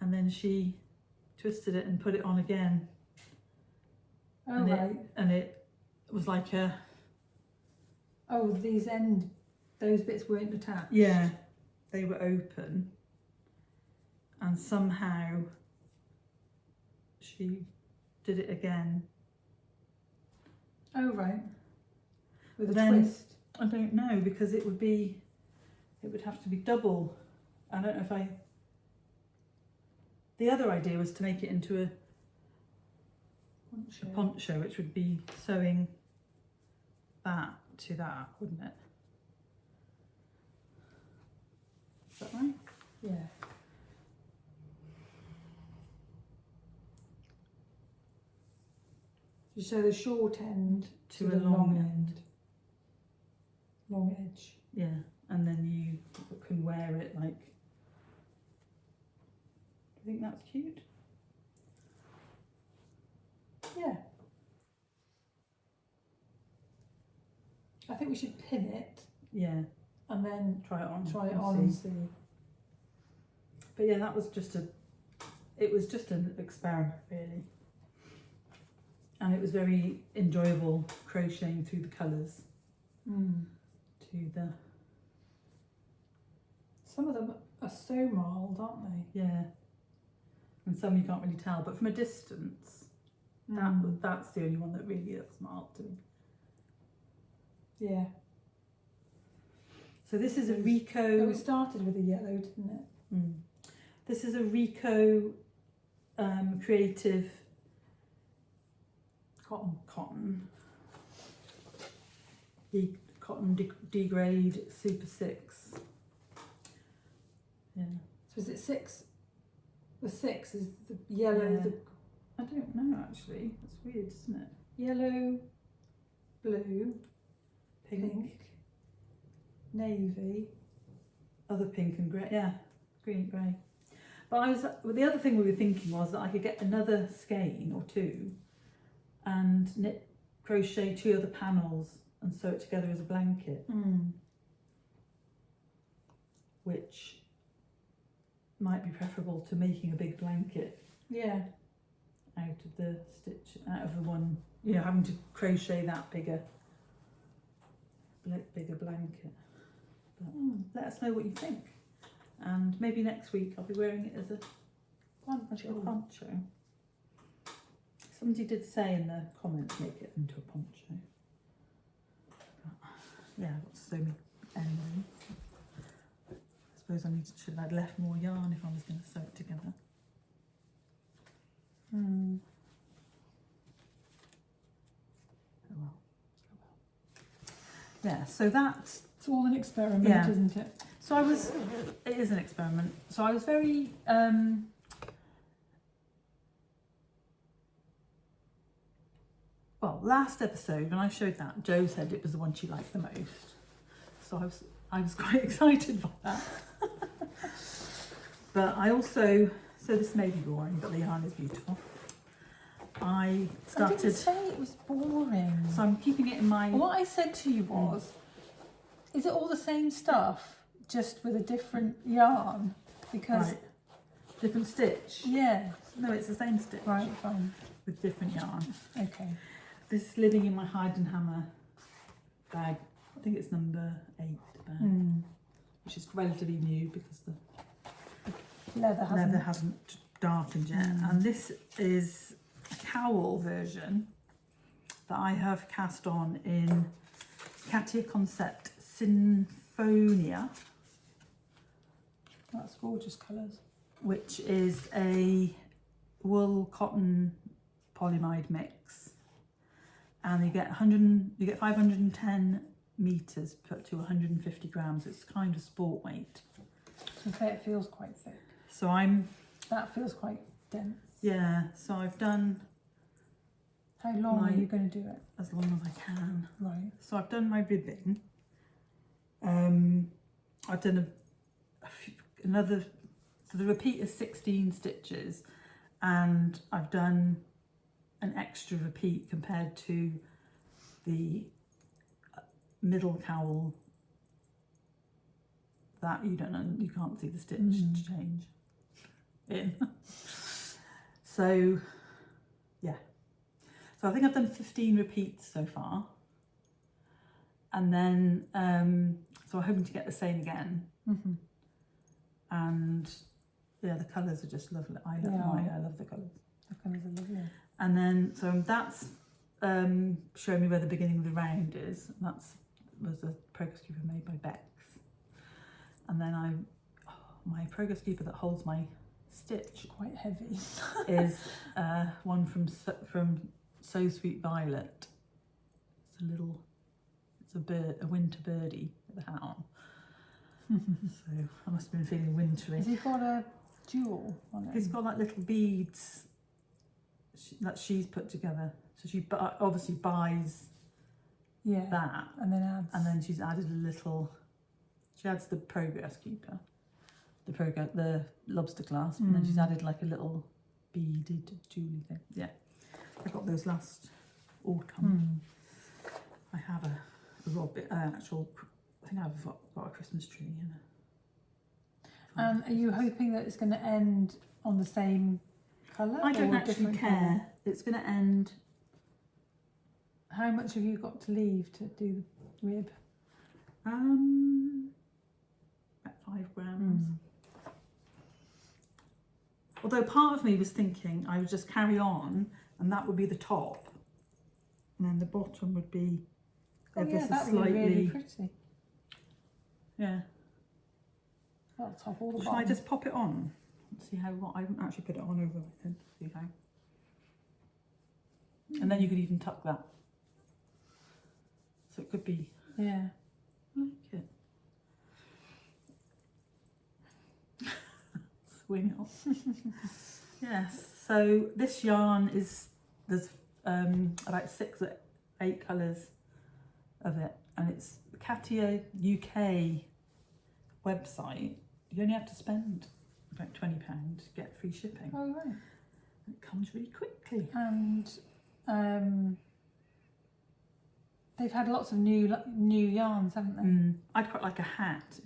and then she twisted it and put it on again. Oh, and right. It was like a... Oh, those bits weren't attached? Yeah, they were open, and somehow she did it again. Oh, right. With a Then, twist? I don't know, because it would have to be double. I don't know if the other idea was to make it into a poncho, which would be sewing that to that, wouldn't it? Is that right? Yeah. You sew the short end to a long end. Long edge. Yeah, and then you can wear it like... Do you think that's cute? Yeah. I think we should pin it. Yeah. And then try it on and see. But yeah, that was just it was just an experiment really. And it was very enjoyable crocheting through the colours. Some of them are so mild, aren't they? Yeah. And some you can't really tell, but from a distance, that's the only one that really looks mild to me. Yeah. So this is a Rico... it started with a yellow, didn't it? This is a Rico Creative cotton. The cotton degrade Super 6 Yeah. So is it 6? The 6 is the yellow, Yeah. the I don't know actually. That's weird, isn't it? yellow, blue, Pink, pink, navy. other pink and grey. Yeah, green, grey. But the other thing we were thinking was that I could get another skein or 2 and crochet 2 other panels and sew it together as a blanket, which might be preferable to making a big blanket Yeah. out of the one, you know, having to crochet that bigger blanket. But let us know what you think, and maybe next week I'll be wearing it as a poncho. Somebody did say in the comments, make it into a poncho. But, yeah, I've got so many anyway. I suppose should have left more yarn if I was going to sew it together. Oh well. Yeah, so that's... It's all an experiment, Yeah. isn't it? So it is an experiment. So I was very... well, last episode when I showed that, Jo said it was the one she liked the most. So I was quite excited by that. But I also... So this may be boring, but the yarn is beautiful. I started... I didn't say it was boring. So I'm keeping it in my... What I said to you was, is it all the same stuff, just with a different yarn? Because... Right. Different stitch? Yeah. No, it's the same stitch. Right, fine. With different yarn. Okay. This is living in my Hide and Hammer bag. I think it's number 8 bag, which is relatively new because the Leather hasn't darkened yet. And this is a cowl version that I have cast on in Katia Concept Sinfonia, That's gorgeous colours. which is a wool cotton polyamide mix, and you get 510 meters put to 150 grams. It's kind of sport weight. I say it feels quite thick. So That feels quite dense. yeah, so I've done How long are you going to do it? as long as I can. Right. So I've done my ribbing. I've done another, so the repeat is 16 stitches, and I've done an extra repeat compared to the middle cowl that you can't see the stitch change in. So yeah, so I think I've done 15 repeats so far, and then so I'm hoping to get the same again. And yeah, the colours are just lovely. I love the colours. The colours are lovely. And then so that's showing me where the beginning of the round is. And was a progress keeper made by Bex. And then my progress keeper that holds my stitch, Quite heavy. is one from So Sweet Violet. It's a winter birdie with a hat on. So I must have been feeling wintry. Has he got a jewel on it? It's got like little beads that she's put together. So she obviously buys that, and then adds. and then she's added a little. She adds the progress keeper, the lobster clasp, and then she's added like a little beaded jewelry thing. Yeah, I got those last autumn. I have a actual. I think I've got a Christmas tree in it. And are you hoping that it's going to end on the same colour? I don't or a actually different care. colour? It's going to end. How much have you got to leave to do the rib? About 5 grams. Although part of me was thinking I would just carry on, and that would be the top, and then the bottom would be Oh ever yeah, so that would slightly. be really pretty. Yeah. That'll top all the Shall I bottom. just pop it on? Let's see how. I haven't actually put it on over my head. See how. And then you could even tuck that. So it could be. Yeah. I like it. wing off. Yes, so this yarn there's about 6 or 8 colours of it, and it's Katia UK website. You only have to spend about £20 to get free shipping. Oh right. It comes really quickly. And they've had lots of new yarns, haven't they? I'd quite like a hat,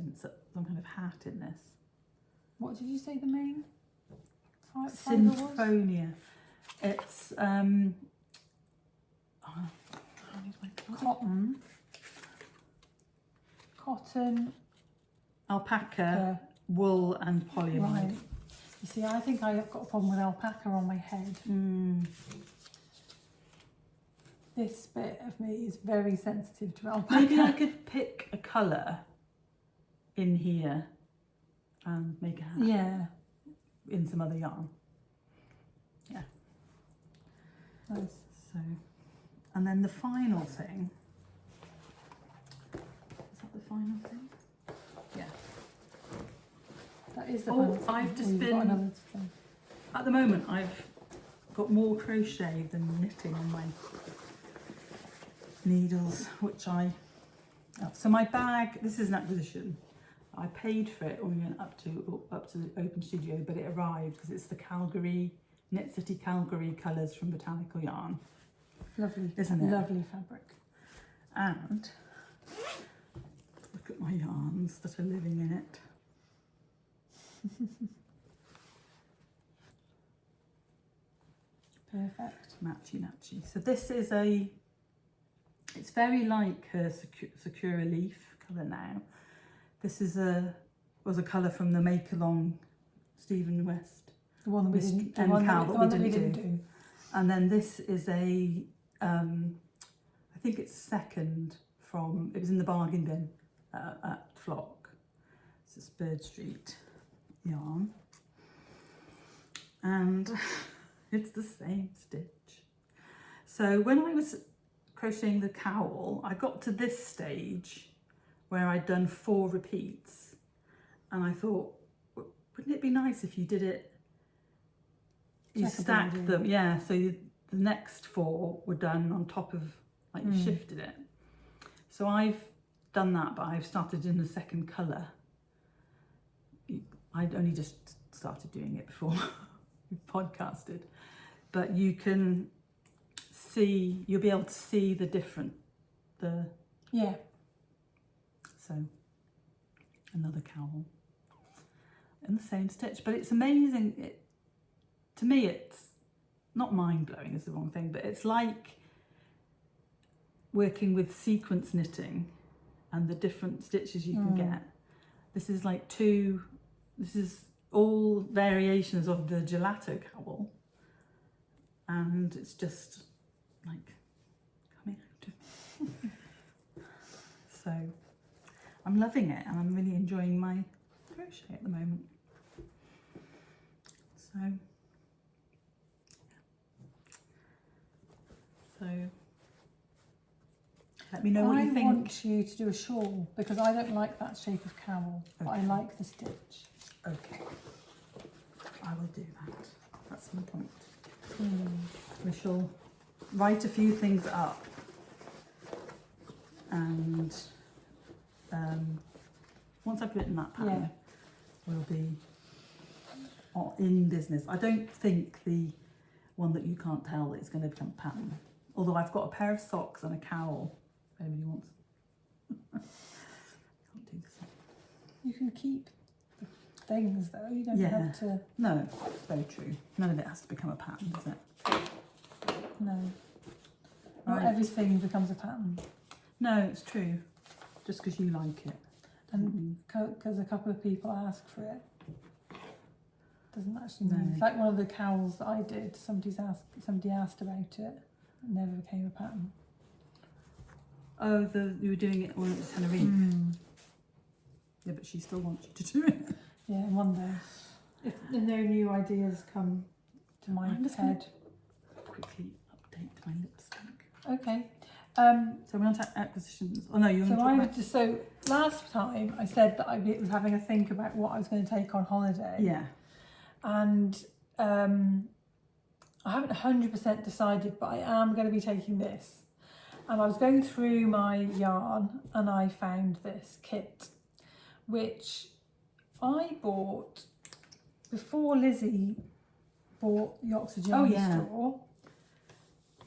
some kind of hat in this. What did you say the main fibre was? Symphonia. It's cotton, alpaca, wool and polyamide. Right. You see, I think I've got a problem with alpaca on my head. This bit of me is very sensitive to alpaca. Maybe I could pick a colour in here and make a hat. Yeah. In some other yarn. Yeah. Nice. So, and then the final thing. Is that the final thing? Yeah. That is the Oh, final I've thing. just You've got been- another thing. At the moment, I've got more crochet than knitting on my needles, which I. So my bag. This is an acquisition. I paid for it when we went up to the Open Studio, but it arrived because it's the Calgary Knit City Calgary colours from BotanicalYarn. Lovely, Isn't it? Lovely fabric. And look at my yarns that are living in it. Perfect. Matchy matchy. So this is it's very like her Secure Leaf colour now. This was a colour from the Make Along Stephen West. The one that we didn't, the one that we didn't do. And then this is I think it's second from, it was in the bargain bin at Flock. This is Bird Street yarn. And it's the same stitch. So when I was crocheting the cowl, I got to this stage where I'd done 4 repeats, and I thought, wouldn't it be nice if you did it, you stacked them, yeah, so the next 4 were done on top of, like you shifted it. So I've done that, but I've started in the second colour. I'd only just started doing it before we podcasted, but you can see, you'll be able to see the yeah. So another cowl in the same stitch, but it's amazing. To me, it's not mind-blowing is the wrong thing, but it's like working with sequence knitting and the different stitches you can get. This is like this is all variations of the gelato cowl, and it's just like coming out of me. So I'm loving it, and I'm really enjoying my crochet at the moment. So let me know what you think. I want you to do a shawl because I don't like that shape of cowl, but I like the stitch. Okay, I will do that. That's my point. We shall write a few things up, and once I've written that pattern, we'll be in business. I don't think the one that you can't tell is going to become a pattern. Although I've got a pair of socks and a cowl, if anybody wants. Can't do this. You can keep the things though, you don't have to. No, it's very true. None of it has to become a pattern, does it? No. Not everything becomes a pattern. No, it's true. Just because you like it. And because a couple of people asked for it. Doesn't actually mean. No. It's like one of the cowls that I did, somebody asked about it. It never became a pattern. Oh, you were doing it when it was Tenerife. Yeah, but she still wants you to do it. Yeah, one day. If no new ideas come to my head. Quickly update my lipstick. Okay. So we're on to acquisitions. Oh no, you're So last time I said that I was having a think about what I was going to take on holiday. Yeah. and I haven't 100% decided, but I am going to be taking this. And I was going through my yarn and I found this kit, which I bought before Lizzie bought the Oxford Yarn Store.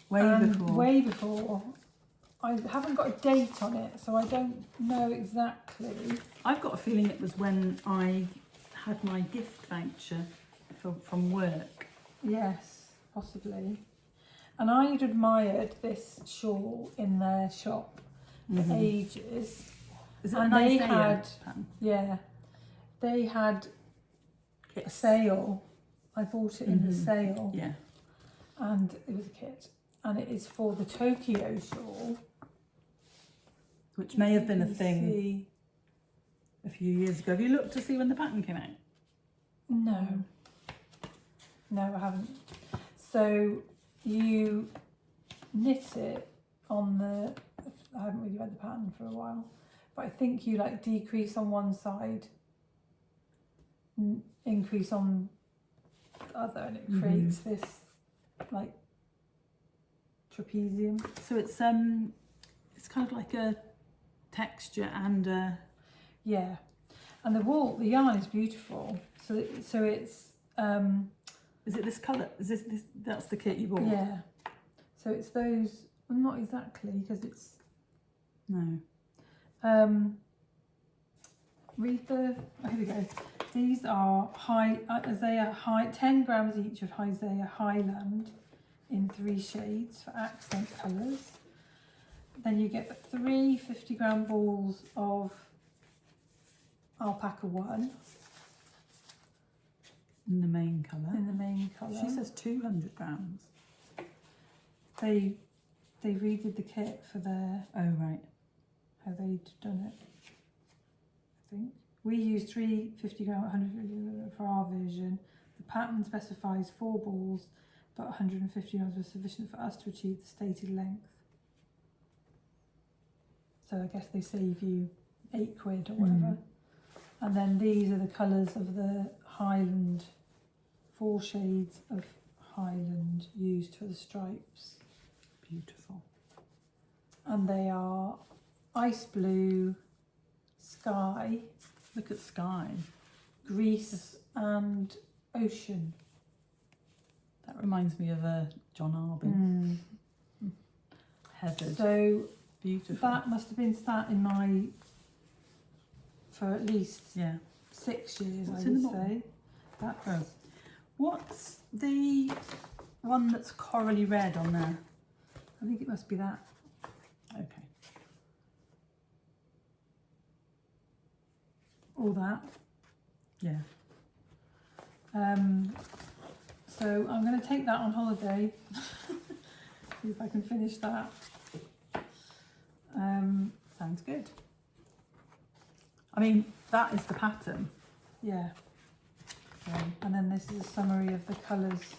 Way before. I haven't got a date on it, so I don't know exactly. I've got a feeling it was when I had my gift voucher from work. Yes, possibly. And I had admired this shawl in their shop for ages. Is it and a they nice had, pattern? yeah, they had Kits. a sale. I bought it in the sale. Yeah. And it was a kit. And it is for the Tokyo shawl. Which may have been a thing a few years ago. Have you looked to see when the pattern came out? No. No, I haven't. So you knit it on the, I haven't really read the pattern for a while, but I think you like decrease on one side, increase on the other, and it creates this like trapezium. So it's kind of like a texture and yeah, and the yarn is beautiful. So it's is it this colour? Is this that's the kit you bought? yeah. So it's those, not exactly because it's no. Read the, here we go. These are Isaiah 10 grams each of Isaiah Highland in 3 shades for accent colours. Then you get 3 50-gram balls of Alpaca 1. In the main colour. In the main colour. She says 200 grams. They redid the kit for their, Oh right. how they'd done it, I think. We use 3 50-gram 100 for our version. The pattern specifies 4 balls, but 150 grams was sufficient for us to achieve the stated length. So I guess they save you £8 or whatever. And then these are the colours of the Highland, 4 shades of Highland used for the stripes. Beautiful. And they are ice blue, sky, Look at sky. Greece and ocean. That reminds me of John Arbin. Heathered. So Beautiful. that must have been sat in my, for at least 6 years, What's I in would the say. That's, Oh. What's the one that's corally red on there? I think it must be that. Okay. All that. Yeah. So I'm going to take that on holiday. See if I can finish that. Sounds good. I mean, that is the pattern. Yeah. And then this is a summary of the colours.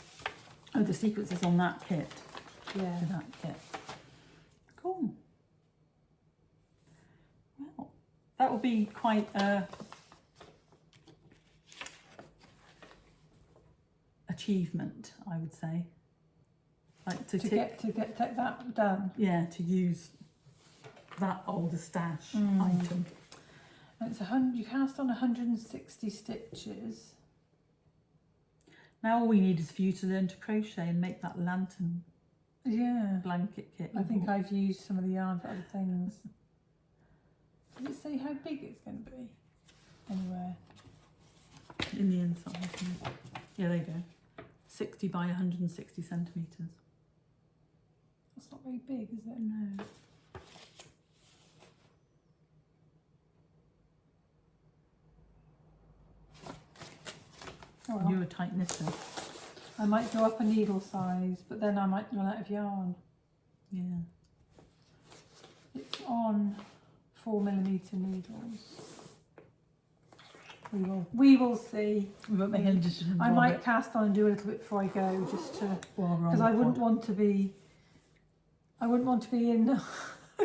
Oh, the sequence is on that kit. Yeah. For that kit. Cool. Well, that will be quite a achievement, I would say. Like to take that done. Yeah, to use that older stash item. And it's 100. You cast on 160 stitches. Now all we need is for you to learn to crochet and make that lantern blanket kit. I think I've used some of the yarn for other things. Did it say how big it's going to be? Anywhere. In the inside. Yeah, there you go. 60 by 160 centimetres. That's not very big, is it? No. Oh, well. You're a tight knitter. I might go up a needle size, but then I might run out of yarn. Yeah. It's on 4mm needles. We will see. We won't make any decisions. I might cast on and do a little bit before I go, just to, because I wouldn't want to be. I wouldn't want to be in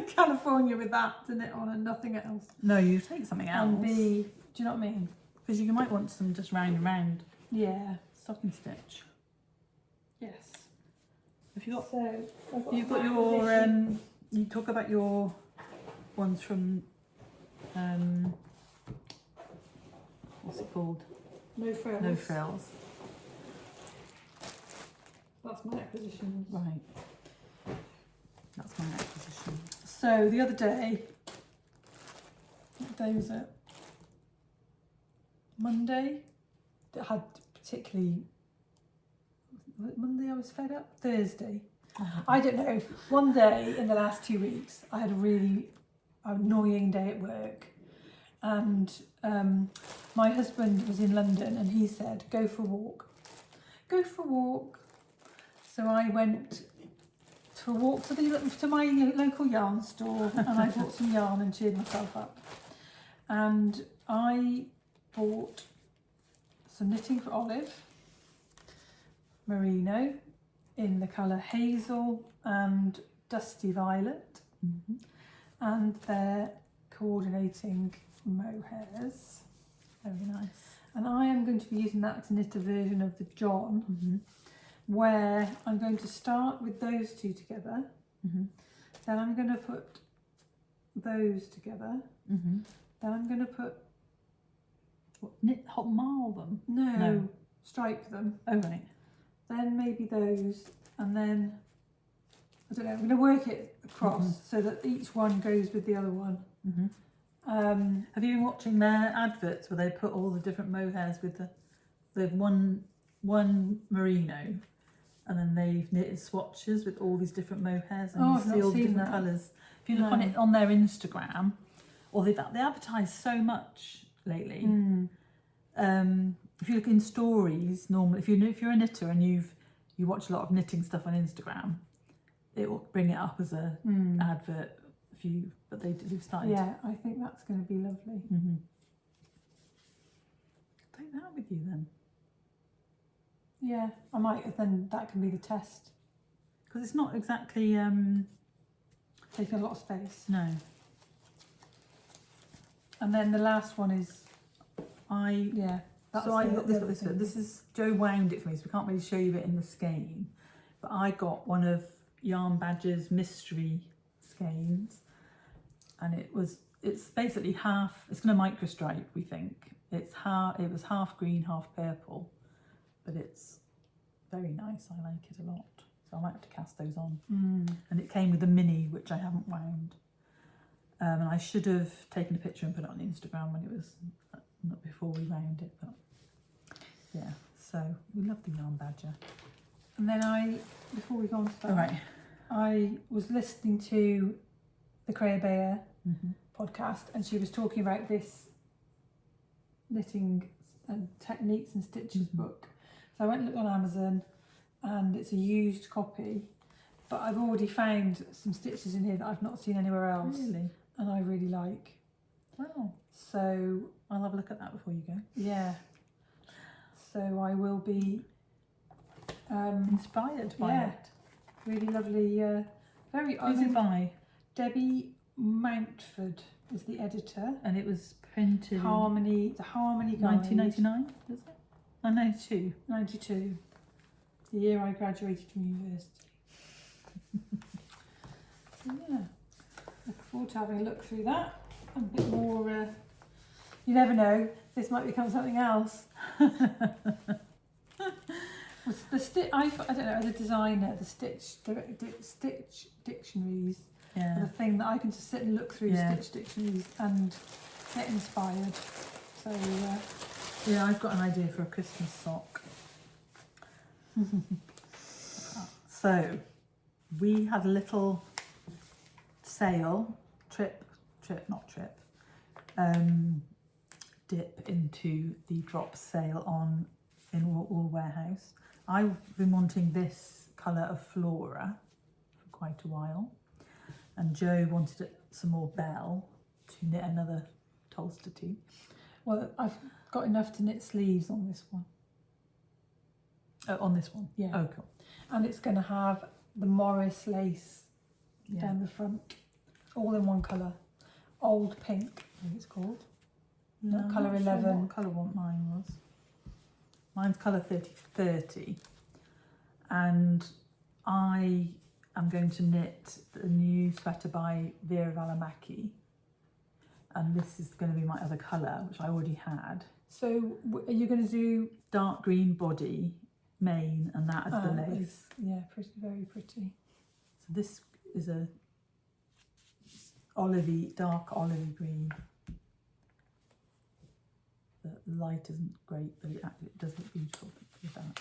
California with that to knit on and nothing else. No, you take something else. And be, do you know what I mean? Because you might want some just round and round. Yeah. Stocking stitch. Yes. Have you got? So You've got your. You talk about your ones from. What's it called? No frills. No frills. That's my acquisition. Right. That's my acquisition. So the other day, what day was it? Monday. That had particularly. Was it Monday I was fed up? Thursday. I don't know. One day in the last 2 weeks, I had a really annoying day at work, and my husband was in London, and he said, "Go for a walk. Go for a walk." So I went to a walk to my local yarn store, and I bought some yarn and cheered myself up. And I bought some knitting for Olive, merino, in the colour hazel and dusty violet, and they're coordinating mohairs. Very nice. And I am going to be using that to knit a version of the John, where I'm going to start with those two together, then I'm going to put those together, then I'm going to put Hot marl them. no, stripe them, Oh right. then maybe those, and then I don't know, I'm going to work it across so that each one goes with the other one. Have you been watching their adverts where they put all the different mohairs with they've one merino, and then they've knitted swatches with all these different mohairs, and I've you see not all the seen different that. colours. If you look on it on their Instagram, or they advertise so much lately. If you look in stories, normally if you're a knitter and you watch a lot of knitting stuff on Instagram, it will bring it up as a advert. But they've started. Yeah, I think that's going to be lovely. Take that with you then, Yeah, I might. Then that can be the test. because it's not exactly Taking a lot of space. no. And then the last one is I got this. This is Joe wound it for me, so we can't really show you it in the skein. But I got one of Yarn Badger's mystery skeins, and it's basically half. It's going to micro stripe, we think. It was half green, half purple, but it's very nice. I like it a lot, so I might have to cast those on. And it came with a mini, which I haven't wound. And I should have taken a picture and put it on Instagram when it was not before we wound it, but yeah. So we love the Yarn Badger. And then before we go on to that, All right. I was listening to the Craya Bear podcast, and she was talking about this knitting and techniques and stitches book. So I went and looked on Amazon, and it's a used copy, but I've already found some stitches in here that I've not seen anywhere else. Really? And I really like. Wow. So I'll have a look at that before you go. yeah. So I will be Inspired by it. really lovely. Very. Who's it by? Debbie Mountford is the editor. And it was printed Harmony, the Harmony Guide. 1999, is it? 92. 92. The year I graduated from university. So yeah, look forward to having a look through that. A bit more. You never know. This might become something else. I don't know. As a designer, the stitch dictionaries are the thing that I can just sit and look through stitch dictionaries and get inspired. So yeah, I've got an idea for a Christmas sock. So we had a little sale, dip into the drop sale in Wool Warehouse. I've been wanting this colour of Flora for quite a while, and Joe wanted some more Bell to knit another Tolsta tee. well, I've got enough to knit sleeves on this one. On this one? Yeah. Oh, cool. And it's going to have the Morris lace down the front, all in one colour. Old pink, I think it's called. No, Colour I'm not sure 11. what colour mine was. Mine's colour 30, and I am going to knit the new sweater by Vera Valimaki, and this is going to be my other colour, which I already had. So are you going to do Dark green body, mane, and that as the lace. Yeah, pretty, very pretty. So this is a dark olivey green. The light isn't great, but it does look beautiful with that.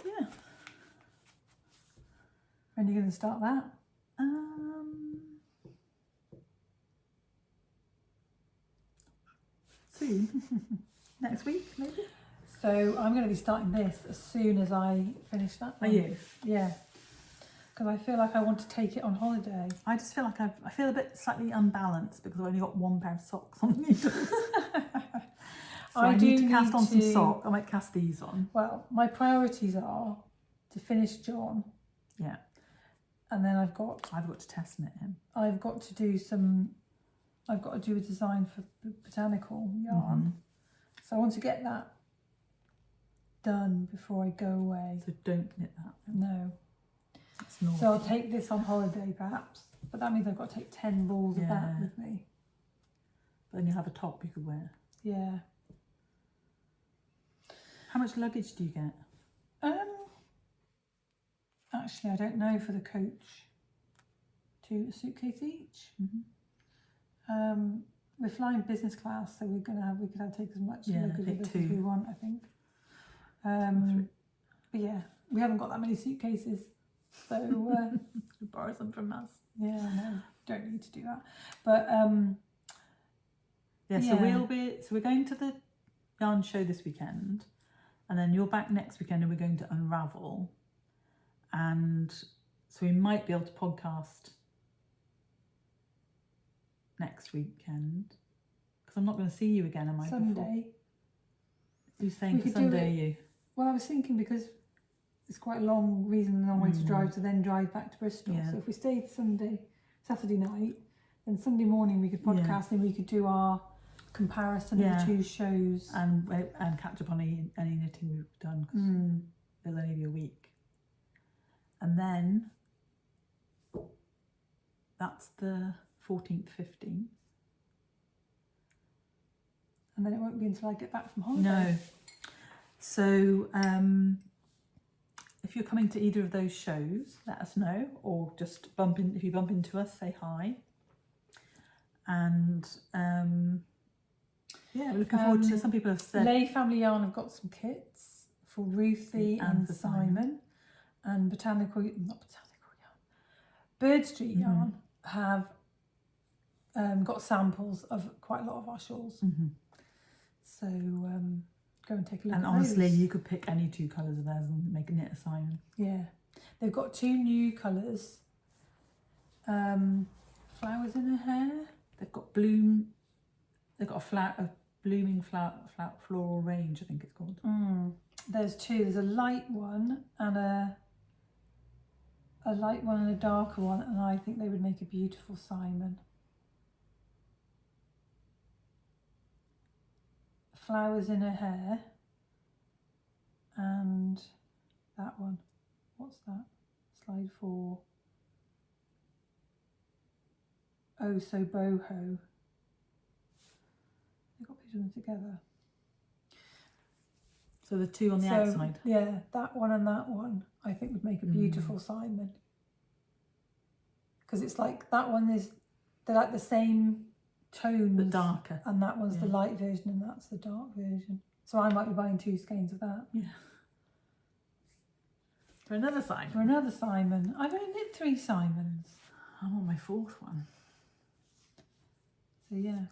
So yeah. When are you going to start that? Soon. Next week, maybe? So I'm going to be starting this as soon as I finish that one. Are you? Yeah. Because I feel like I want to take it on holiday. I just feel like I feel a bit slightly unbalanced because I've only got one pair of socks on the needles. So I need to cast on some sock. I might cast these on. Well, my priorities are to finish John. Yeah. And then I've got to test knit him. I've got to do a design for Botanical Yarn. So I want to get that done before I go away. So don't knit that. No. That's naughty. So I'll take this on holiday perhaps, but that means I've got to take 10 balls of that with me. But then you'll have a top you could wear. Yeah. How much luggage do you get? Actually, I don't know for the coach. 2 suitcases each. We're flying business class, so we could take as much luggage with us as we want, I think. But yeah, we haven't got that many suitcases, so borrow some from us. Yeah, no, don't need to do that. But so we're going to the yarn show this weekend, and then you're back next weekend, and we're going to unravel, and so we might be able to podcast next weekend because I'm not going to see you again, am I? Sunday. You're staying for Sunday, are you? Well, I was thinking because it's quite a long way to drive to then drive back to Bristol. So if we stayed Saturday night, then Sunday morning we could podcast and we could do our comparison of the 2 shows and catch up on any knitting we've done because there'll only be a week. And then that's the 14th, 15th. And then it won't be until I get back from holiday. No. So if you're coming to either of those shows, let us know, or just if you bump into us, say hi. And we're looking forward to, some people have said Lay Family Yarn have got some kits for Ruthie and for Simon. And Bird Street Yarn have got samples of quite a lot of our shawls. So go and take a look at those. And honestly, you could pick any 2 colours of theirs and make a knit assignment. Yeah. They've got 2 new colours. Flowers in her hair. They've got a blooming floral range, I think it's called. There's 2. There's a light one and a light one and a darker one, and I think they would make a beautiful Simon. Flowers in her hair, and that one. What's that? Slide 4. Oh, so boho. They've got pictures of them together. So the 2 on the outside. Yeah, that one and that one I think would make a beautiful Simon. Because it's like that one they're like the same tones, but darker. And that one's the light version and that's the dark version. So I might be buying 2 skeins of that. Yeah. For another Simon. I've only knit 3 Simons. I'm on my 4th one. So yeah.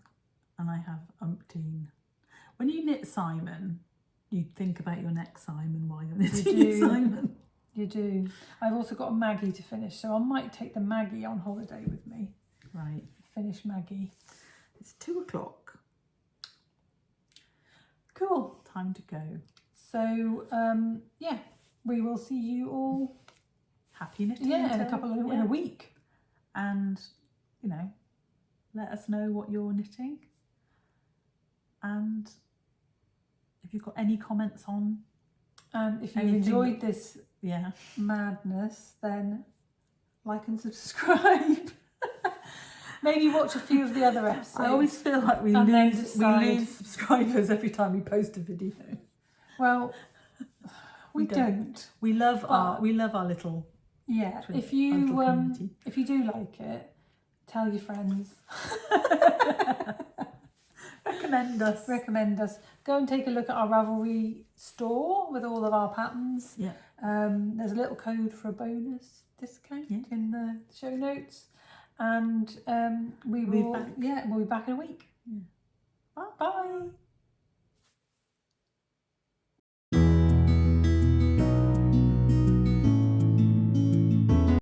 And I have umpteen. When you knit Simon, you think about your next Simon while you're knitting Simon. You do. I've also got a Maggie to finish, so I might take the Maggie on holiday with me. Right. Finish Maggie. It's 2 o'clock. Cool. Time to go. So, we will see you all. Happy knitting. Yeah, in a week. And, let us know what you're knitting. And If you've got any comments on, And if you Anything enjoyed this yeah, madness, then like and subscribe. Maybe watch a few of the other episodes. I always feel like we And then lose decide. subscribers every time we post a video. Well, we We don't. We love our But- little Yeah. Twin- If you little community. if you do like it, tell your friends. Recommend us. Recommend us. Go and take a look at our Ravelry store with all of our patterns. Yeah. There's a little code for a bonus discount Yeah. in the show notes, and we'll We'll be be back. Yeah, we'll be back in a week. Yeah. Bye.